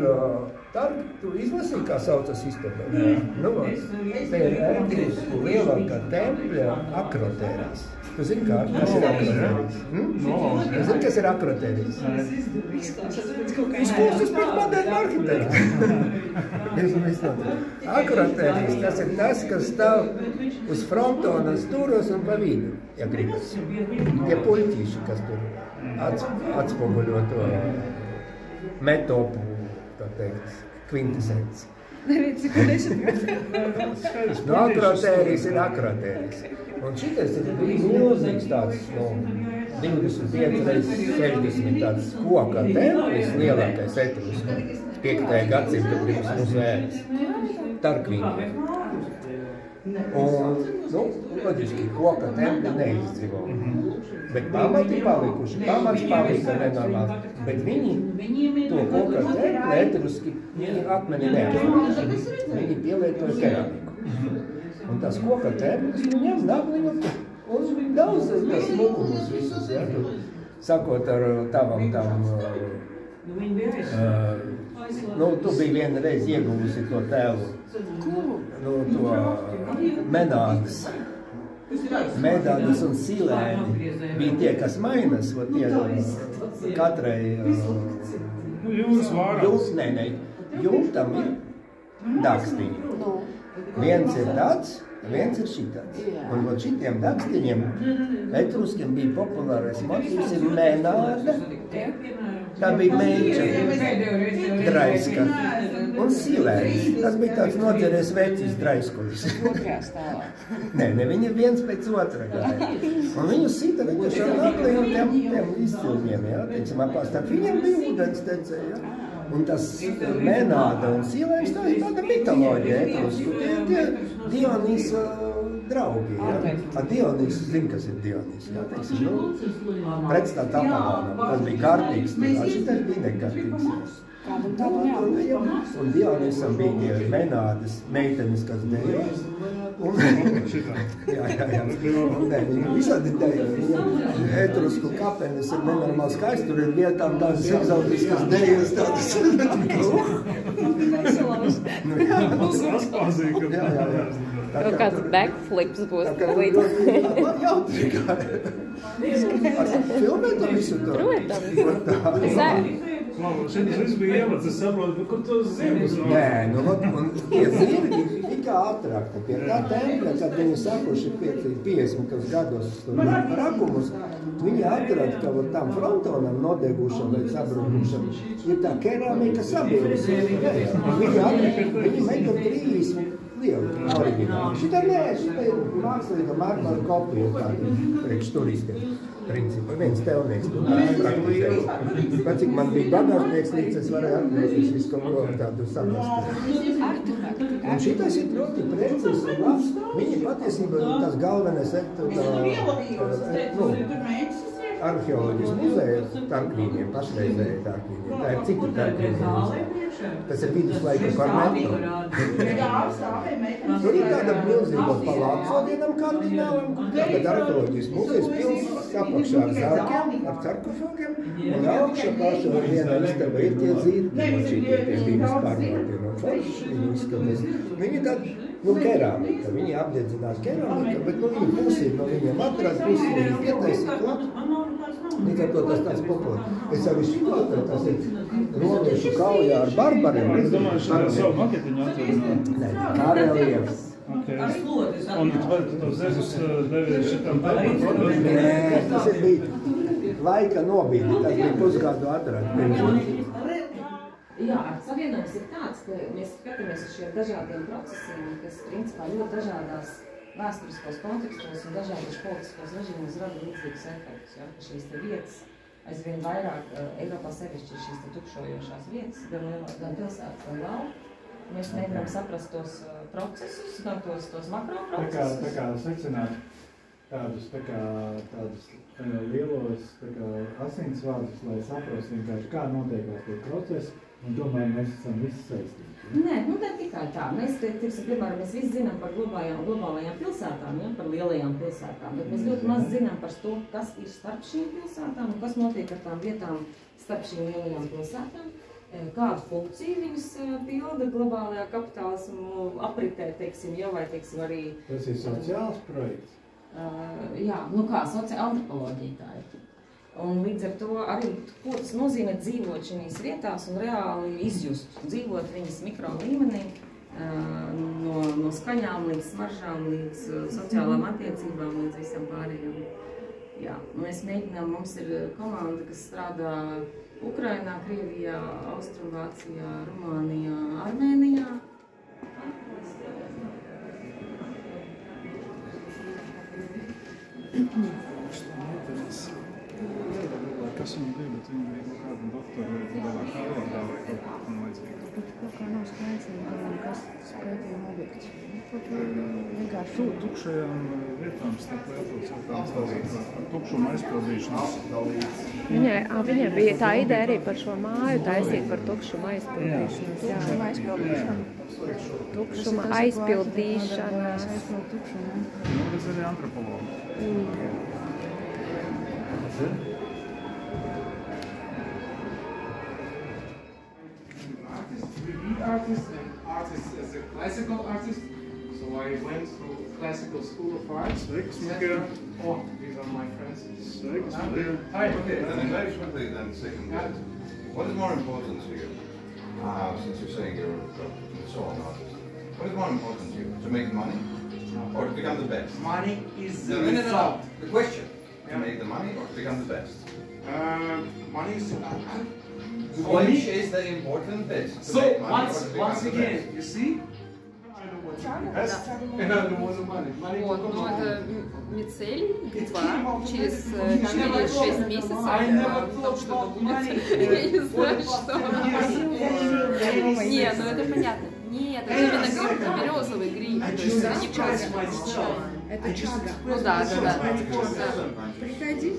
tu izlasīji, kā saucas istaba? Te ir Ēdrusku lielākā tempļa akrotērijas. Tu zini, kas ir akrotērijas? Tu zini, kas ir akrotērijas? Izklausās pēc moderna arhitekta. Akrotērijas, tas ir tas, kas stāv uz frontona stūros un pa vidu, ja gribas. Tie puļķīši, kas tur atspoguļo to metopu, tā teikt, kvintesenci. Neviens, ko nesaprot. No akrotērijas ir akrotērijas. Un šitais ir milzīgs tāds, 25 reizes 60 tāds koka templis, lielākais Etruskā, 5. gadsimta pirms mūsu ēras, Tarkvīnijā. Un, loģiski, koka templi neizdzīvo. Bet pamati palikuši, pamats palika nenormāli. Bet viņi to koka templi etruski, viņi akmeni neatradīja. Viņi pielietoja keramiku. Un tās koka templis ņem nagliņu un daudz tas smukumus visus, ja? Sakot ar tavam tam, tu biji viena reiz ieguvusi to tēlu, to Medādas un silēni bija tie, kas mainas, tie katrai jumtam ir dakstiņi. Viens ir tāds, viens ir šitāds. Un šitiem dakstiņiem etruskiem bija populārais motīvs ir menāda. Tā bija meiča, draiska un silēnis. Tas bija tāds noķeries vecis draiskulis. Nē, viņi viens pēc otra gāja. Un viņu sita vienkārši ar nagliem tiem izcilņiem, jā, teicam, apāstāt. Viņiem bija ūdens tecē, jā. Un tas menāda un silēnis, tā ir tāda mitoloģija etrusku. Tie Dionīsa draugi, jā. Dionīs, zin, kas ir Dionīs, jā, teiksim, pretstāt Apollonam. Tas bija kārtīgs, šitais bija nekārtīgs. Un Dionīsam bija menādas meitenes, kas dejo. Jā. Viņi visādi dejo. Etrusku kapenes ir nenormāli skaisti, tur ir vietām tādas egzotiskas dejas, tādas. Kaut kāds backflips būs līdz. Filmē to visu to? Protams. Šeit viss bija ievads, es saprotu, bet kur tos zirgus no? Nē, un tie zirgi tika atrakti pie tā tempļa, kad viņi sakuši 50 gados rakumus, viņi atrada, ka tam frontonam nodegušam vai sabrukušam ir tā keramika sabiedrus. Viņi metru 30 liela oriģināli. Šitā nē, šitā ir mākslīga marmora kopija tāda priekš turistiem. Principā viens tevnieks, kur praktizē. Pat cik man bija bagāžnieks līdz, es varēju atgriezties visu kaut ko tādu samest. Un šitais ir ļoti precis un labs. Viņi patiesībā ir tas galvenais arheoloģijas muzejas Tarkvīniem, pašreizēji Tarkvīniem. Tā ir cita Tarkvīniem muzeja. Tas ir viduslaika Kornetto. Tur ir tāda milzīga palāca vienam kardinālam, tagad arheoloģijas muzejas pilns apakšā ar zārkiem, ar sarkofāgiem, un augšā paša viena istaba ir tie zīrgi, tie divas pārmārti no forši, viņi izskatās. Viņi tādi, kerāmika, viņi apdedzinās kerāmika, bet viņi pusi no viņiem atrast, pusi viņiem ietaisīt klāt. Līdz ar to tas tāds populārs. Es arī šitā, tas ir romiešu kaujā ar barbariem. Es domāju, šādā savu maketiņu atverināt. Nē, kā reliefs. Un vai tu to zemes devi šitam tēmam? Nē, tas ir bija laika nobīdi, tas bija pusgadu atrast. Jā, savienojums ir tāds, ka mēs skatāmies uz šiem dažādiem procesiem, kas principā ļoti dažādās vēsturiskos kontekstos un dažādos politiskos režīmos rada līdzīgus efektus. Ja? Šīs te vietas aizvien vairāk Eiropā sevišķi ir šīs te tukšojošās vietas, gan pilsētas, gan lauku. Mēs mēģinām saprast tos procesus, gan tos makroprocesus. Tā kā secināt tādus lielos asinsvādus, lai saprast vienkārši, kā notiekās tie procesi, un tomēr mēs esam visi saistīti. Nē, ne tikai tā. Mēs, piemēram, mēs visi zinām par globālajām pilsētām, ja, par lielajām pilsētām, bet mēs ļoti maz zinām par to, kas ir starp šīm pilsētām un kas notiek ar tām vietām starp šīm lielajām pilsētām, kādu funkciju viņas pilda globālajā kapitālismu apritē, teiksim, jau vai, teiksim, arī... Tas ir sociāls projekts? Jā, kā sociāla antropoloģija tā ir. Un līdz ar to arī, ko tas nozīmē dzīvot šīs vietās un reāli izjust, dzīvot viņas mikro līmenī, no skaņām līdz smaržām, līdz sociālām attiecībām, līdz visam pārējiem. Jā, mēs mēģinām, mums ir komanda, kas strādā Ukrainā, Krievijā, Austrumvācijā, Rumānijā, Armēnijā. Kas viņi bija, bet viņi bija kaut kādu doktoru vai Harvardā vai kaut kā tam līdzīgi. Kaut kā nav skaidrs, kas tas pētījuma objekts. Tu tukšajām vietām starp lietotājām stāstīt tukšuma aizpildīšanas. Viņai bija tā ideja arī par šo māju taisīt par tukšuma aizpildīšanas. Tukšuma aizpildīšana. Tukšuma aizpildīšanas. Nu, redz arī antropologi. Artist and artist as a classical artist. So I went through classical school of arts. Oh, these are my friends. Hi. Okay, then very quickly then second guess. What is more important to you? Since you're saying you're a solo artist. What is more important to you? To make money? Or to become the best? Money is the result. The question. To make the money or to become the best? Money is Which is the important bit? So once again, you see? I don't want to be best and I don't want the money. Вот, ну это не цель, два, через 4-6 месяцев, потому что думать, я не знаю, что. Нет, ну это понятно. Нет, это именно березовый гриб, то есть это не чага. Это чага. Ну да. Приходи,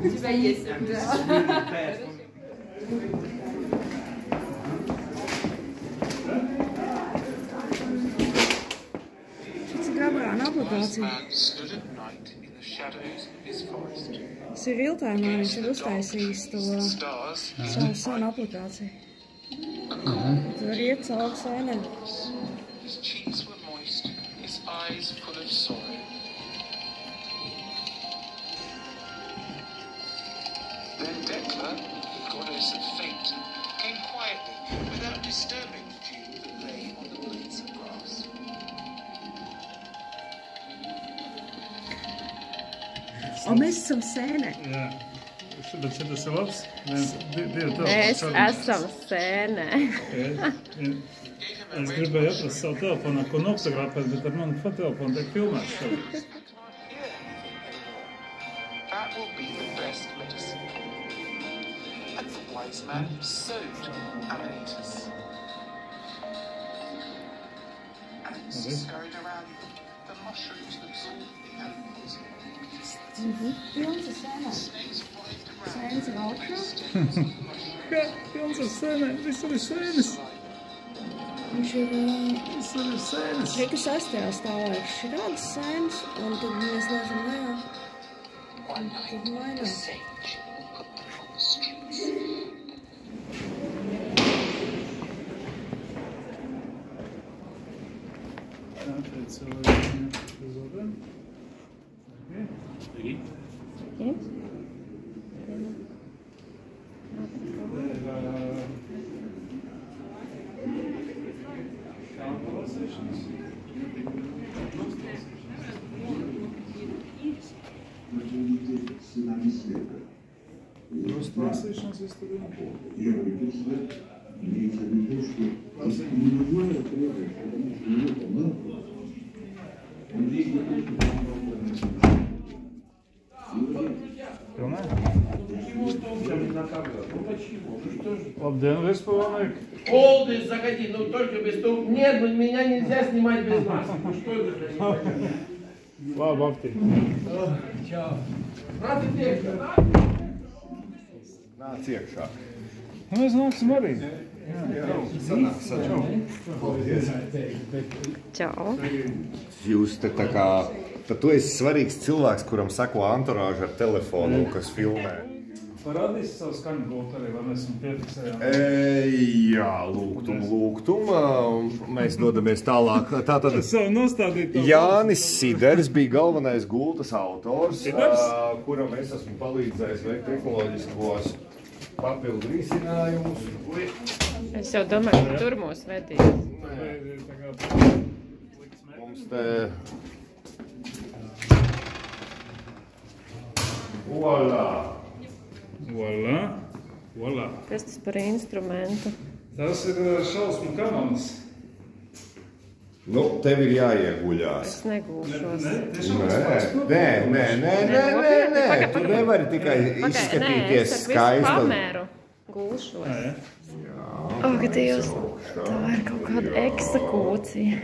у тебя есть. Tas ir viltājumā, viņš ir uztaisījis to savu sonu aplikāciju. Tur var iet caur sēnēm. Then Decla, goddess of fate, came quietly without disturbing the dew that lay on the blades of grass. O, mēs esam sēnē. Jā. Bet šitas ir labs. Divi telefoni. Mēs esam sēnē. Es gribēju atrast savu telefonu, ko nofotografēt, bet ar manu fototelefonu tiek filmēts šobrīd. That will be the best medicine. And the wise man sowed Amanitas. And scurried around the mushrooms that grew the animals. Pilns ar sēnēm. Sēnes ir augšā. Jā, pilns ar sēnēm. Visur ir sēnes. Viņš ir... Visur ir sēnes. Rika 6. stāvā ir širādas sēnes, un tad mēs lēzam lejā. Un tad mainās. Klausīšanas izturība. Pilnē? Labdien, virspavalnieki! Олдыш, заходи, ну только без того. Нет, меня нельзя снимать без маски. Ну что это за непонятно? Labi, aptī. Čau. Nāc iekšā, nāc? Nāc iekšā. Mēs nāksim arī. Čau. Jūs te tā kā... Tad tu esi svarīgs cilvēks, kuram sako anturāžu ar telefonu, kas filmē. Parādīsi savu skaņu gultu arī, vai mēs viņu piefiksējām? Jā, lūgtum. Mēs dodamies tālāk. Tātad Jānis Siders bija galvenais gultas autors, kuram es esmu palīdzējis veikt tehnoloģiskos papildu risinājumus. Es jau domāju, ka tur mūs vedīs. Mums te... Voilà! Kas tas par instrumentu? Tas ir šausmu kanonis. Nu, tev ir jāieguļās. Es negulšos. Nē. Tu nevari tikai izskatīties skaisti. Es pameru gulšos. Ak, Dievs, tā ir kaut kāda eksekūcija.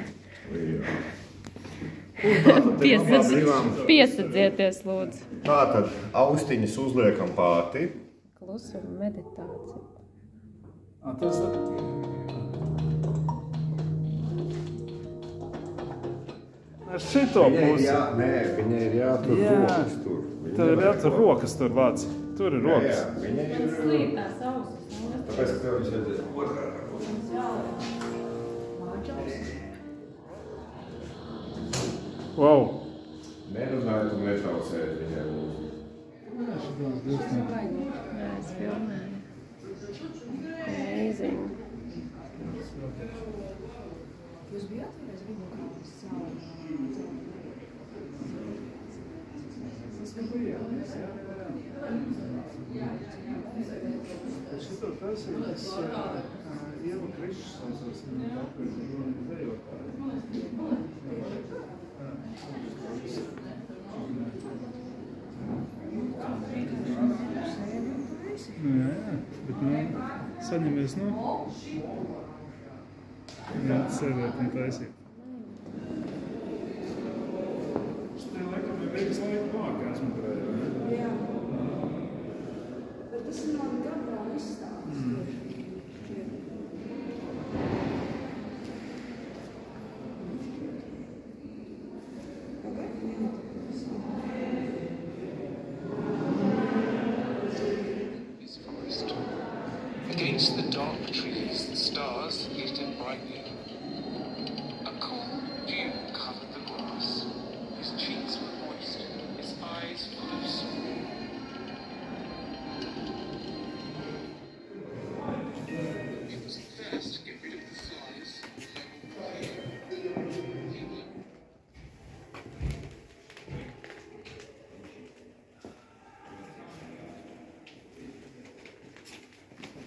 Piesadzieties, lūdzu. Tātad austiņas uzliekam pāti. Klusuma meditācija. Tas ar šito pusi. Nē, viņai ir jātur rokas tur. Tev ir jātur rokas tur, Vāc. Tur ir rokas. Viņai ir... Tāpēc, ka tev viņš vajadzēs otrā. Wow! Nerunāju, tu netraucēji viņai lūdzu. Nē, es filmēju. Amazing. Jūs bijāt vēlreiz video kādas savu? Tas bija bijās, jā. Šito taisījums Ieva Krišs saucās, viņa apkārt dejotāji. Jā, bet saņemies sēdēt un taisīt. Šitie laikam ir veikas laika pārkā esmu turējā. Jā. Bet tas ir no Gabriela izstādes. Against the dark trees, the stars glittered brightly. A cool dew covered the grass. His cheeks were moist, his eyes full of song. It was first to get rid of the flies.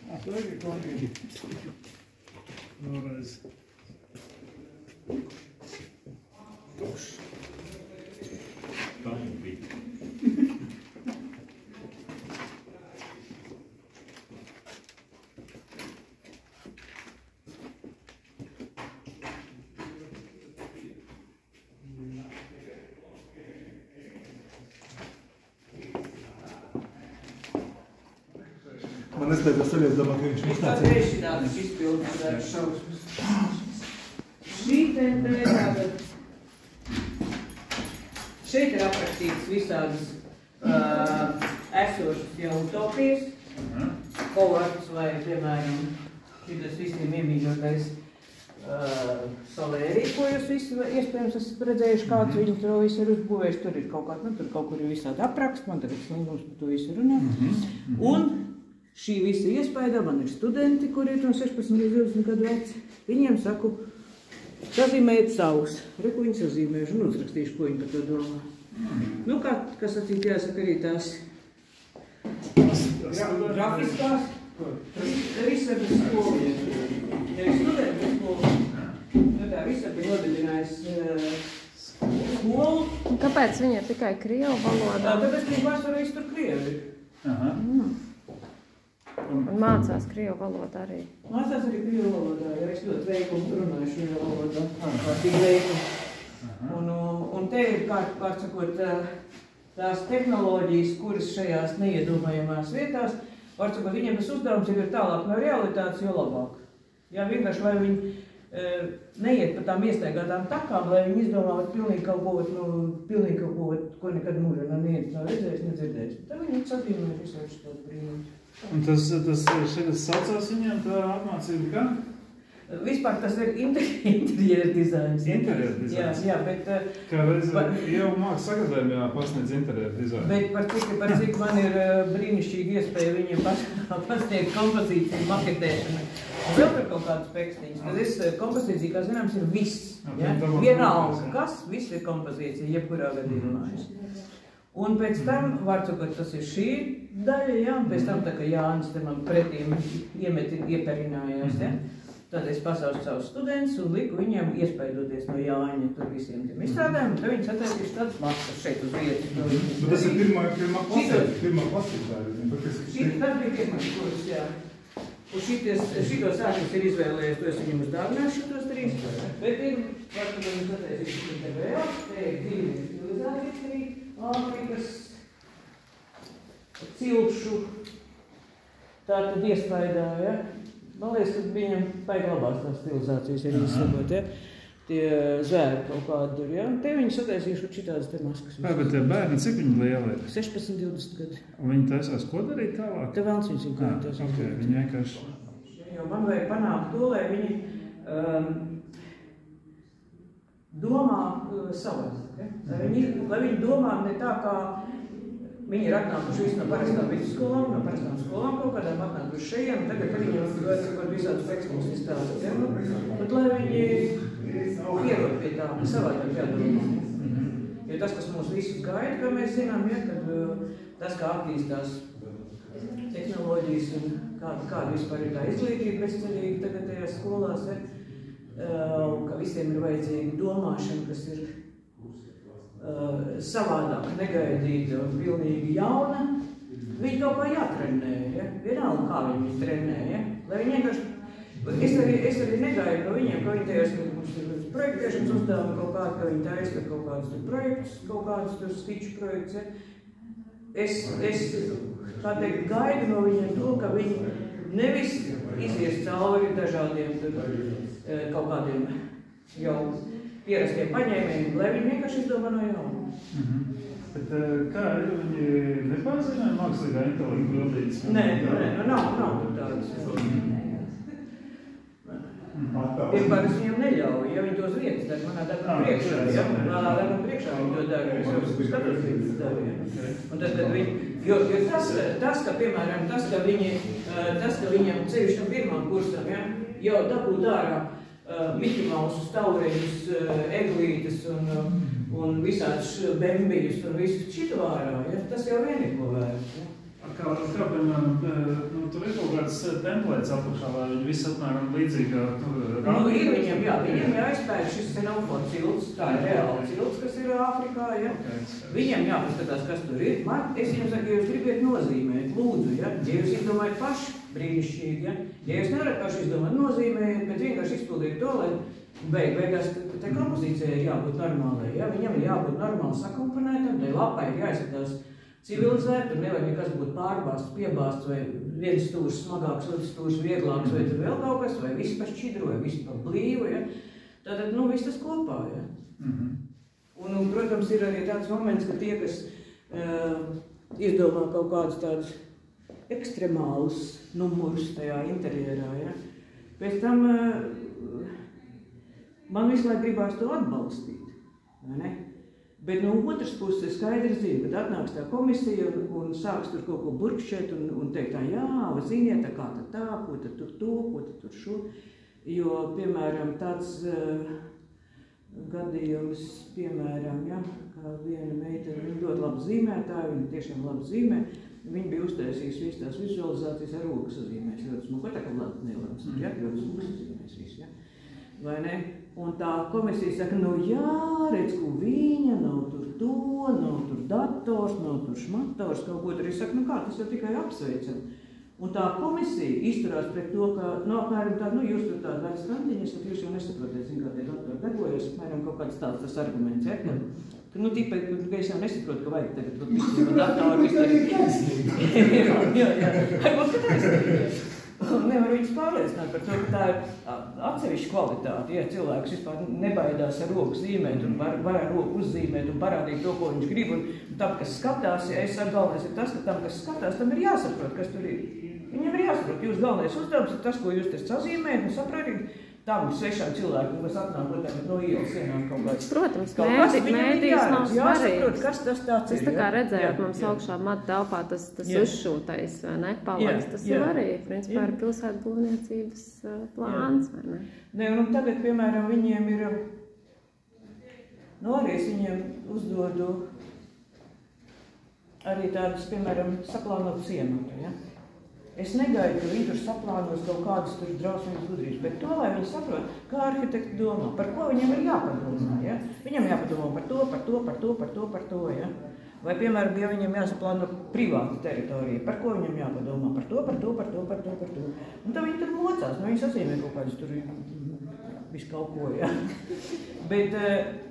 Sveiki, kungi. Vēlreiz. Tukšs. Tā bija. Man nespēja savies domāt, ka viņš mums tāds ir. Tieši tādas izpildus šausmas. Šī tendē tātad. Šeit ir aprakstītas visādas esošas jau utopijas. Hovards vai, piemēram, šitas visiem iemīļotais Solērī, ko jūs visi iespējams esat redzējuši, kāds viņi to visu ir uzbūvējuši. Tur ir kaut kā, tur kaut kur ir visādi apraksti, man tagad slingums par to visu runā. Un šī visa iespēja, man ir studenti, kuri ir no 16 līdz 20 gadu veci. Viņiem saku, sazīmējiet savus. Reku viņi sazīmējuši un uzrakstīšu, ko viņi par to domā. Nu, kas sacīt, jāsaka arī tās grafiskās Risagas skolu. Ja ir studenti skolu, nu tā Risaga nodibinājis skolu. Kāpēc viņi ir tikai krievu valodā? Tāpēc viņi pārsvarā iztur krievi. Un mācās krievu valodā arī. Mācās arī krievu valodā, ja es ļoti veikumu runāju šajā valodā. Ārkārtīgi veikumu. Un te ir, pārsakot, tās tehnoloģijas, kuras šajās neiedomājamās vietās, pārsakot, viņiem tas uzdevums ir tālāk no realitātes, jo labāk. Jā, vienkārši, lai viņi neiet pa tām iestaigātām takām, lai viņi izdomātu pilnīgi kaut ko, ko nekad mūžā nav redzējis, nedzirdējis. Tad viņi satīmē visādi tādu brīnumu. Un tas šeit saucās viņiem tā apmācība kā? Vispār tas ir interjeru dizains. Interjeru dizains? Jā, bet... Kā reiz jau mākslas akadēmijā pasniedz interjeru dizainu. Bet par cik man ir brīnišķīgi iespēja viņiem pasniegt kompozīciju, maketēšanu. Vēl par kaut kādas pēkstiņas. Tad kompozīcija, kā zināms, ir viss. Vienalga, kas, viss ir kompozīcija, jebkurā gadījumā. Un pēc tam, var sakot, tas ir šī daļa, jā, un pēc tam tā, ka Jānis te man pretīm ieparinājās, ja. Tad es pasaucu savus studentus un liku viņiem iespaidoties no Jāņa tur visiem tiem izstrādājumiem, un tad viņi sataisīšu tādas maskas šeit uz vietas. Bet tas ir pirmā klasē? Tas bija pirmais kurs, jā. Un šitos ārķus ir izvēlējies, to es viņiem uzdāvināšu šitos trīs, bet ir, var, kad viņi sataisīšu te vēl, te ir divi stilizācijas, Āfrikas, cilšu, tā tad iespaidā, ja. Man liekas, ka viņam baigi labās tās stilizācijas ir izsakot, ja. Tie zvēri kaut kādi tur, ja. Te viņi sataisīšu šitādas te maskas. Bet tie bērni, cik viņi lieli ir? 16-20 gadi. Un viņi taisās ko darīt tālāk? Te vēlns viņus viņi taisās. Ok, viņi vienkārši... Jo man vajag panākt to, lai viņi domā savādāk, ja? Lai viņi domā ne tā, kā viņi ir atnākuši visi no parastām vidusskolām, no parastām skolām kaut kādām atnākuši šeit, un tagad viņiem var visādus pēkstiņus izstāstīt, ja? Bet lai viņi ierod pie tā, savādāk jādomā. Jo tas, kas mūs visus gaida, kā mēs zinām, ja, kad tas, kā attīstās tehnoloģijas un kāda vispār ir tā izglītība bezceļīga tagadējās skolās, ja, ka visiem ir vajadzīga domāšana, kas ir savādāk, negaidīta un pilnīgi jauna, viņi kaut kā jātrenē, ja? Vienalga, kā viņi trenē, ja? Lai viņi vienkārši... Es arī negaidu no viņiem, ka viņi tajās, mums ir projektēšanas uzdevumi kaut kādi, ka viņi taisa kaut kādus projektus, kaut kādus skiču projektus, ja? Es kā teikt, gaidu no viņiem to, ka viņi nevis izies cauri dažādiem kaut kādiem jau pierastiem paņēmējiem, lai viņi vienkārši izdomā no jauna. Bet kā ir, viņi nepārzināja mākslīgā intelekta bildītas? Nē, nav tur tādas. Pirmkārt, es viņiem neļauju, ja viņi tos vietas dara, manā darbā priekšā, ja? Manā darbā priekšā viņi to dara, es jau skatos viņus dara, ja? Un tad viņi, jo tas, ka, piemēram, tas, ka viņiem ceļš no pirmām kursam, ja? Jau dabūt ārā Miķi Mausu staureņus, eglītes un visādus bembijus un visu šitu ārā, ja? Tas jau vien ir ko vērts, ja? Kā piemēram, tur ir kaut kāds templēts apakšā, vai viņi visi apmēram līdzīgi ir viņiem, jā, viņiem jāizpēj šis Senofo cilts, tā ir reāla cilts, kas ir Āfrikā, ja. Viņiem jāpaskatās, kas tur ir. Es jums saku, ja jūs gribiet nozīmēt, lūdzu, ja jūs izdomājat paši brīnišķīgi, ja. Ja jūs nevarat paši izdomāt, nozīmēt, bet vienkārši izpildīt to, lai beigās te kompozīcijai ir jābūt normālai, ja. Viņam ir jābūt normāli sakomponētam, lai lapai ir jāizskatās civilizēt, tur nevar nekas būt pārbāsts, piebāsts, vai viens stūrs smagāks, otrs stūrs vieglāks, vai tur vēl kaut kas, vai viss pa šķidru, vai viss pa blīvu, ja. Tātad, viss tas kopā, ja. Un, protams, ir arī tāds moments, ka tie, kas izdomā kaut kādus tādus ekstremālus numurus tajā interjerā, ja, pēc tam man visu laiku gribās to atbalstīt, vai ne? Bet no otras puses es skaidri zinu, kad atnāks tā komisija un sāks tur kaut ko burkšķēt un teikt tā, jā, ziniet, tā kā tā, ko tad tur to, ko tad tur šo. Jo, piemēram, tāds gadījums, piemēram, ja, kā viena meitene, viņa ļoti labi zīmētāja, viņa tiešām labi zīmē, viņa bija uztaisījusi visu tās vizualizācijas ar rokas sazīmēs, ļoti smuku, tā kā Vlada Nelams, ja, ļoti smuku sazīmēs visu, ja. Vai ne? Un tā komisija saka, jā, redz, ko viņa, nav tur to, nav tur dators, nav tur šmators, kaut ko tur. Es saku, kā, tas jau tikai apsveicam. Un tā komisija izturās pret to, ka, apmēram tā, jūs tur tāda vairs randiņas, ka jūs jau nesaprotiet, zin, kā tie datori darbojas, apmēram kaut kāds tāds tas arguments, ja, ka, tikai, ka es jau nesaprotu, ka vajag tagad tur pīstība datoru, jā. Nevar viņus pārliecināt par to, ka tā ir atsevišķa kvalitāte. Ja cilvēks vispār nebaidās ar roku zīmēt un var ar roku uzzīmēt un parādīt to, ko viņš grib, un tam, kas skatās, ja es saku, galvenais ir tas, ka tam, kas skatās, tam ir jāsaprot, kas tur ir. Viņam ir jāsaprot, jūs galvenais uzdevums ir tas, ko jūs te sazīmējat un saprotat, tam svešām cilvēkiem, kas atnāk no ielas sienām kaut kāds. Protams, mēdījis nav svarīgs. Jāsaprot, kas tas tāds ir. Es tā kā redzējot, mums augšā matu telpā tas uzšūtais, vai ne, palaks. Tas ir arī, principā, ir pilsētu būvniecības plāns, vai ne? Ne, un tagad, piemēram, viņiem ir, arī es viņiem uzdodu arī tādus, piemēram, saplānot ciematu, ja? Es negaidu, ka viņi tur saplānos kaut kādas tur drausmīgas gudrības, bet to, lai viņi saprot, kā arhitekti domā, par ko viņam ir jāpadomā, ja? Viņam jāpadomā par to, ja? Vai, piemēram, ja viņam jāsaplāno privāta teritorija, par ko viņam jāpadomā, par to. Un tad viņi tur mocās, viņi sazīmē kaut kādus tur visu kaut ko, ja? Bet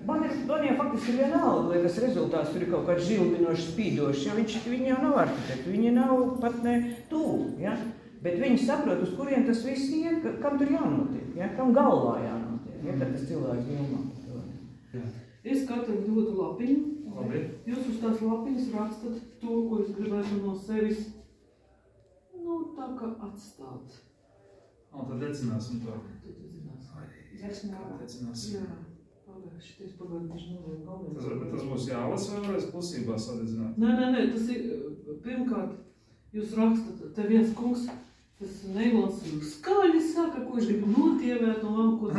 man jau faktiski ir vienalga, lai tas rezultāts tur ir kaut kāds žilbinošs, spīdošs, jo viņi jau nav arhitekti, viņi nav pat ne tuvu, ja? Bet viņi saprot, uz kuriem tas viss iet, kam tur jānotiek, ja? Kam galvā jānotiek, ja? Kad tas cilvēks domā par to. Es katru dodu lapiņu, jūs uz tās lapiņas rakstat to, ko es gribētu no sevis, tā kā atstāt. Tad decināsim to. Jā, šities pagājuši novien. Tas būs jālasa vai varēs klusībā sadedzināt? Nē, tas ir, pirmkārt, jūs rakstat, te viens kungs, tas Neilons skaļi saka, ko viņš grib notievēt no laukot.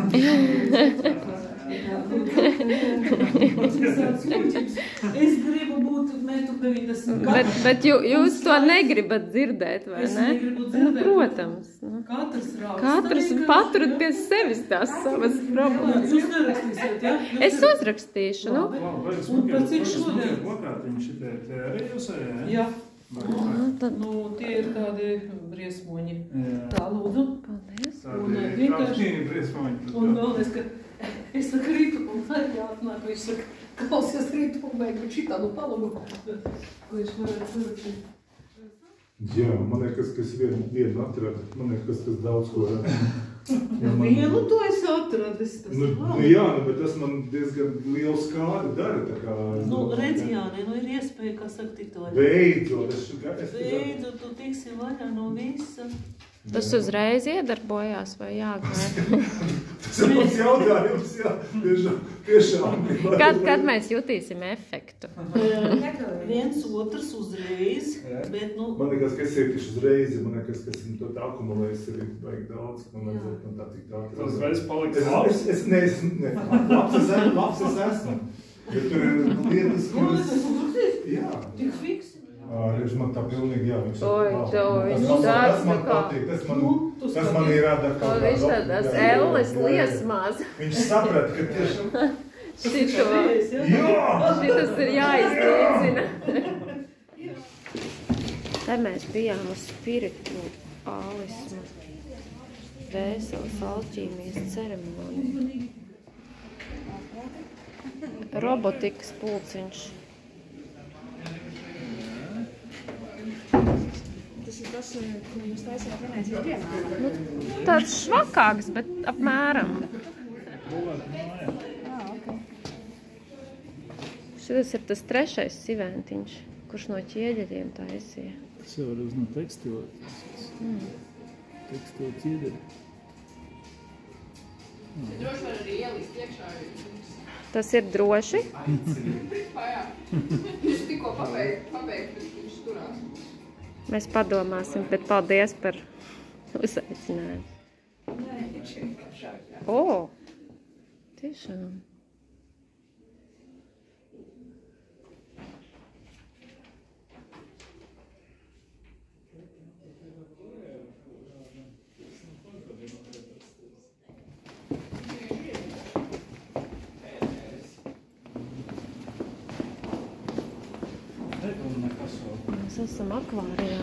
Es gribu būt 1,90 m. Bet jūs to negribat dzirdēt, vai ne? Es negribu dzirdēt. Protams. Katrs raksta. Katrs paturat pie sevis tās savas problēmas. Jūs nerakstīsiet, ja? Es uzrakstīšu, nu. Un par cik šodien? Plakātiņi šitie arī jūs arī, ne? Jā. Tie ir tādi briesmoņi. Tā, lūdzu. Paldies. Tādi briesmoņi. Un vēlreiz, ka es saku rītu, un arī atnāk, viņš saka, klausies rītu, un vajag šitā no palagu. Ko viņš varētu sarakstīt? Jā, man liekas, ka es vienu atradu. Man liekas, tas daudz ko rada. Vienu to es atradis. Jā, bet tas man diezgan lielu skādi dara. Redz, Jāni, ir iespēja, kā saka, tikt vaļā. Beidzot, tu tiksi vaļā no visa. Tas uzreiz iedarbojās vai jāgaida? Tas ir mums jautājums, jā, tiešām. Kad mēs jutīsim efektu? Viens otrs uzreiz, bet, Man liekas, ka es ietīšu uzreiz, man liekas, ka esmu to akumulējis arī vajag daudz, man vajadzētu man tā tik tā. Tas uzreiz paliks labs? Labs es esmu. Bet tur ir lietas, kuras... Jā. Tik fiksi. Viņš man tā pilnīgi, jā, viņš tāds man patīk, tas man ir rada kaut kā. Viņš tādās elles liesmās. Viņš saprata, ka tiešām... Šitas ir jāizlīdzina. Te mēs bijām uz spirituālismu, vēseles alķīmijas ceremoniju. Robotikas pulciņš. Tas ir tas, ko jūs taisījāt Venēcijas dienā? Tāds švakāks, bet apmēram. Šitas ir tas 3. siventiņš, kurš no ķieģeļiem taisīja. Tas jau var uz no tekstila. Tekstila ķieģeļi. Droši var arī ielīst iekšā. Tas ir droši? Jā. Viņš tikko pabeigt, bet viņš turās. Mēs padomāsim, bet paldies par uzaicinājumu. O, tiešām. Mēs esam akvārijā.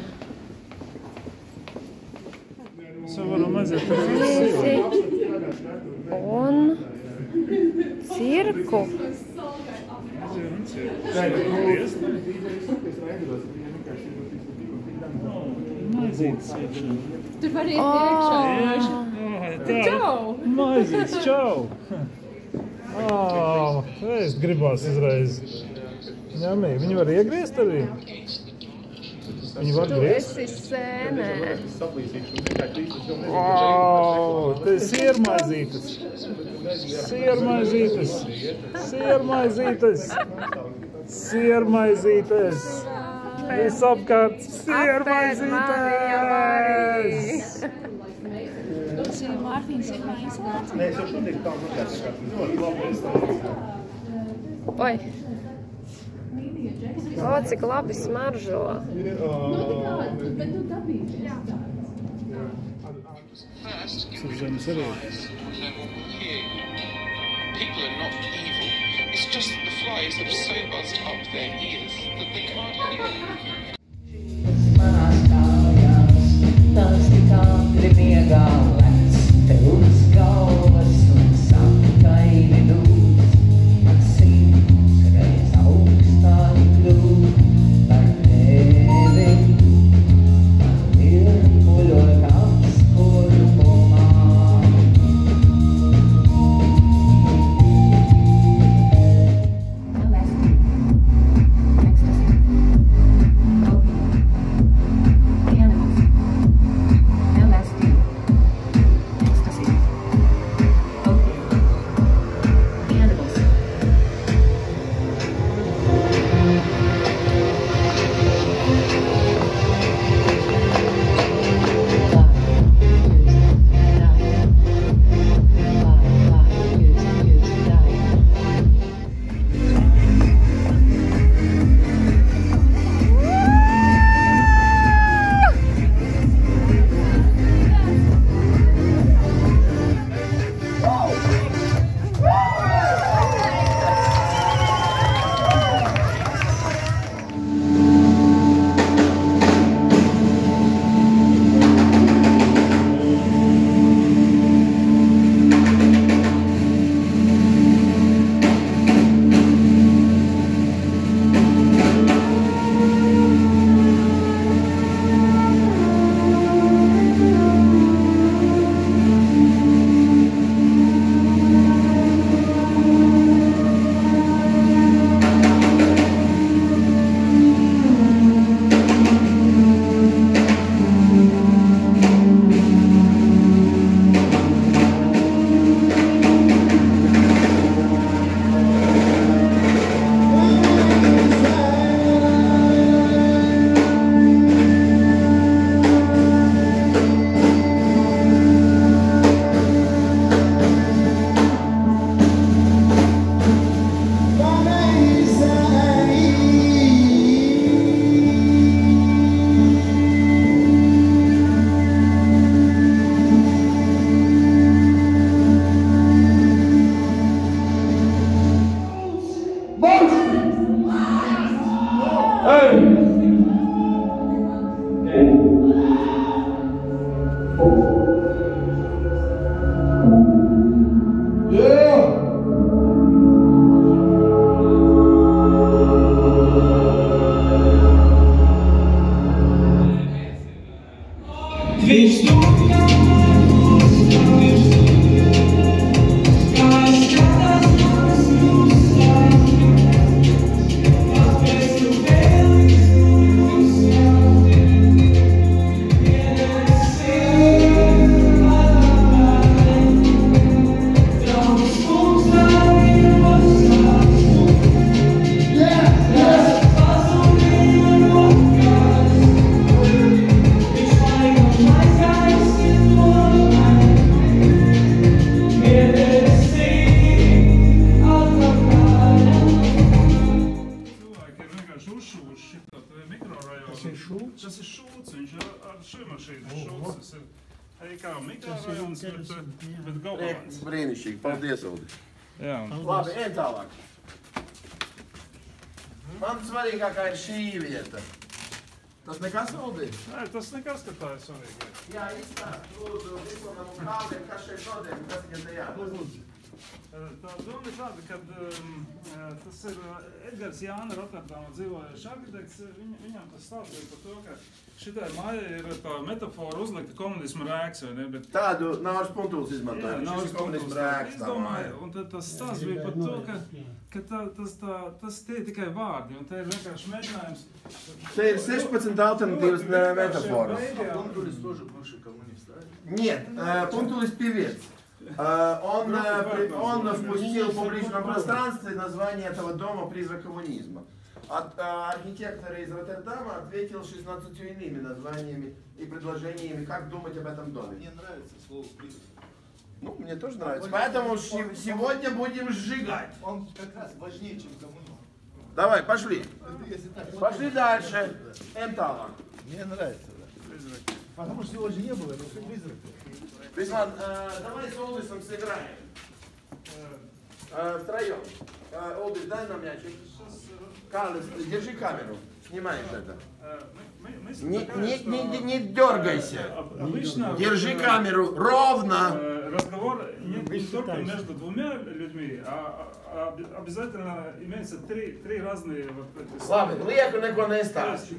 Mēs varam aiziet ar un cirku. Maizītes iekšā. Tur var iet iekšā. Čau! Maizītes, čau! Es gribās uzreiz. Ņemī, viņi var iegriezt arī? Viņi var griezt? Tu esi sēnē. Te ir siermaizītes. Siermaizītes. Siermaizītes. Siermaizītes. Visapkārt siermaizītes. Tas ir Mārtiņas siermaizītes. Nē, es jau šodien tā mazāk. Ļoti labi. Oi. O, cik labi smaržo. Zemes arī. People are not evil. It's just that the flies have so buzzed up their ears that they can't hear. Manās kājās, tās tik ātri miegā lec, te uz galvas un sapkaini dūs, man simts reiz augstāk kļūt par tevi, man virpuļot apskurpumā. kā mikrorajons, bet Gobalans. Brīnišķīgi, paldies, Uldi. Jā. Labi, ejam tālāk. Man svarīgākā ir šī vieta. Tas nekas, Uldi? Nē, tas nekas, ka tā ir svarīgāk. Jā, izstāst, lūdzu, Visonam un Kalviem, kas šeit notiek, kas tikai te jādara. Tā doma ir tāda, ka tas ir Edgars Jāna Rotterdamā dzīvojošs arhitekts. Viņam tas stāstīja par to, ka šitai mājai ir tā metafora uzlikta komunisma rēks, vai ne? Bet... Tādu Nauris Puntuls izmantoja, šis ir komunisma rēks tā māja. Un tad tas stāsts bija par to, ka tas tie ir tikai vārdi, un te ir vienkārši mēģinājums. Te ir 16 alternatīvas metaforas. Puntulis тоже бывший коммунист, да? Нет, Puntulis певец. Он впустил в публичном пространстве название этого дома «Призрак коммунизма». Архитектор из Роттердама ответил 16 иными названиями и предложениями, как думать об этом доме. Мне нравится слово «призрак». Ну, мне тоже нравится. Поэтому сегодня будем сжигать. Он как раз важнее, чем коммунизм. Давай, пошли. Пошли дальше. Энтала. Мне нравится, да. Потому что его же не было, это все призрак. Беслан, давай с Олдисом сыграем. Втроем. Олдис, дай нам мячик. Карлос, держи камеру. Снимаешь это. Не дергайся. Держи камеру ровно. Разговор не только между двумя людьми, а обязательно имеются три разные... Слава, легко никого не ставь.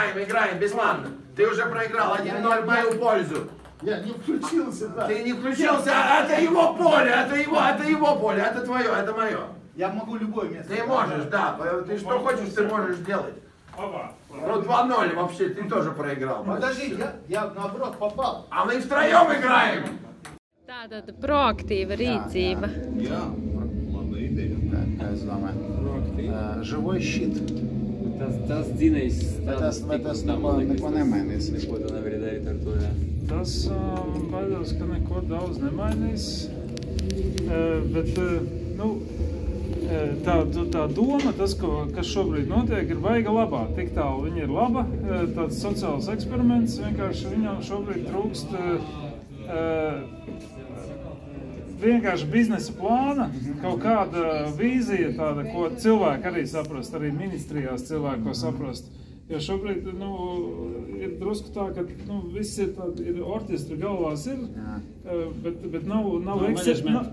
Играем. Беслан, ты уже проиграл 1-0 в мою пользу. Я не включился, да. Ты не включился, это его поле, это его поле, это твое, это мое. Я могу любое место. Ты можешь, да. Ты что хочешь, ты можешь делать. Ну, 2-0 вообще, ты тоже проиграл. Подожди, я наоборот попал. А мы втроем играем. Tātad proaktīva rīcība. Jā, laba ideja. Kā es domāju. Живой щит. Tas dzinējs, tas neko nemainīs. Neko tu nevari darīt ar to, jā. Tas baidās, ka neko daudz nemainīs. Bet, nu, tā doma, tas, kas šobrīd notiek, ir baiga labā. Tik tālu viņa ir laba, tāds sociāls eksperiments, vienkārši viņam šobrīd trūkst vienkārši biznesa plāna, kaut kāda vīzija tāda, ko cilvēki arī saprast, arī ministrijās cilvēki, ko saprast. Jo šobrīd, ir drusku tā, ka, viss ir tādi, orķestri galvās ir, bet nav menedžmenta,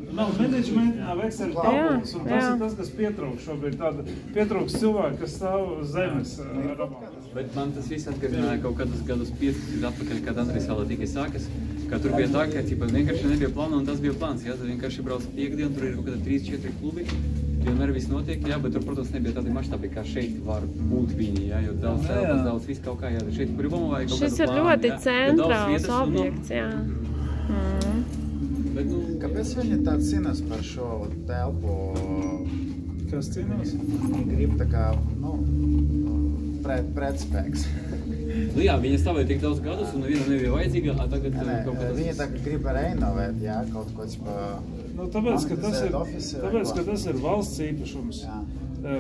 nav Excel tabulas, un tas ir tas, kas pietrūkst šobrīd, tāda pietrūkst cilvēki, kas stāv uz zemes. Bet man tas viss atgādināja kaut kādus gadus 5 atpakaļ, kad Andrijs Salā tikai sākas, ka tur bija tā, ka vienkārši nebija plāna, un tas bija plāns, jā, tad vienkārši brauc piekdienu, tur ir kaut kādā 3-4 klubi, vienmēr viss notiek, jā, bet tur, protams, nebija tādi maštābi, kā šeit var būt viņi, jā, jo daudz telpas, daudz viss kaut kā, jā, šeit par-jubomu vajag kaut kādu plānu, jā. Šis ir ļoti centrāls objekts, jā. Kāpēc viņi tā cīnās par šo telpu? Kas cīnās? Viņi grib tā kā, pretspēks. Nu jā, viņi stāvēja tik daudz gadus, un viena nebija vajadzīga, a tagad kaut kā tas... Viņi tā grib reinovēt, jā, kaut kods pa... Tāpēc, ka tas ir valsts īpašums.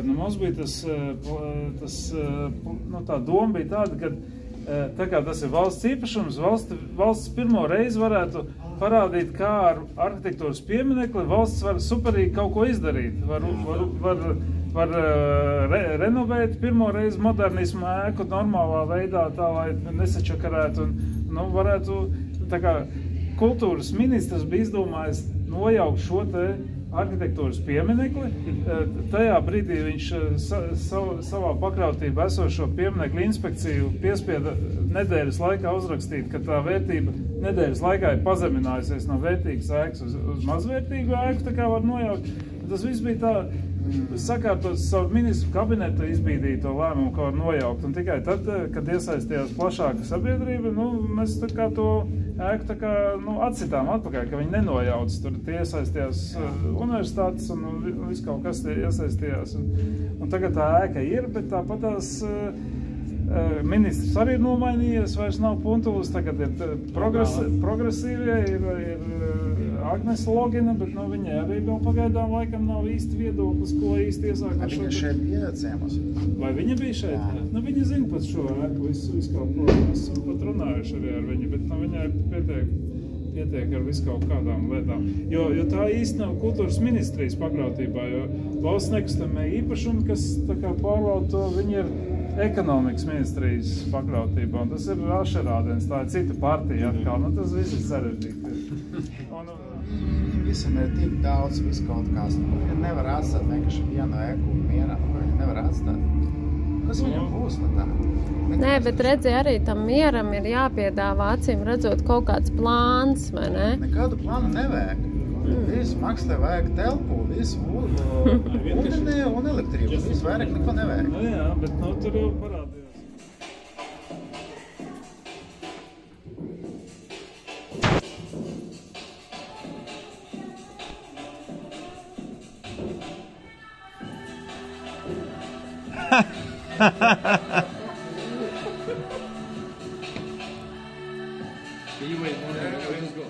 Mums bija tā doma bija tāda, ka tā kā tas ir valsts īpašums, valsts pirmo reizi varētu parādīt, kā ar arhitektūras pieminekli valsts var superīgi kaut ko izdarīt. Var renovēt pirmo reizi modernismu ēku normālā veidā, tā lai nesačakarētu un varētu, tā kā kultūras ministrs bija izdomājis nojaukt šo te arhitektūras pieminekli. Tajā brīdī viņš savā pakrautībā esošo pieminekļu inspekciju piespieda nedēļas laikā uzrakstīt, ka tā vērtība nedēļas laikā ir pazeminājusies no vērtīgas ēkas uz mazvērtīgu ēku, tā kā var nojaukt. Tas viss bija tā sakārtots savu ministru kabinetu izbīdīja to lēmumu, ko var nojaukt. Un tikai tad, kad iesaistījās plašāka sabiedrība, mēs tā kā to ēku tā kā, atcitām atpakaļ, ka viņi nenojauc. Tur tie iesaistījās universitātes un viss kaut kas tie iesaistījās. Un tagad tā ēka ir, bet tāpat tās ministrs arī ir nomainījies, vairs nav Puntulis, tagad ir progresīvie, ir Agnese logina, bet no viņai arī vēl pagaidām laikam nav īsti viedoklis, ko īsti iesākt. Viņa šeit bija ciemos. Vai viņa bija šeit? Jā. Nu, viņa zina pat šo ēku, visu kaut ko. Mēs esam pat runājuši arī ar viņu, bet no viņai pietiek ar visu kaut kādām lietām. Jo tā īsti nav kultūras ministrijas pakļautībā, jo valsts nekustamie īpašumi, kas tā kā pārvalda to, viņi ir ekonomikas ministrijas pakļautībā, un tas ir Ašerādens, tā ir cita partija atkal, nu tas viss ir sarežģīti. Visam ir tik daudz, viss kaut kāds, nevar atstāt vienkārši vienu ēku mierā, nevar atstāt. Kas viņam būs no tā? Nē, bet redzi, arī tam mieram ir jāpiedāvā, acīm redzot, kaut kāds plāns, vai ne? Nekādu plānu nevajag. Visu makstē vajag telpu, visu ūdeni un elektrību, visu vairāk neko nevajag. Nu jā, bet nu tur jau parādījās. Can you wait? Let's go.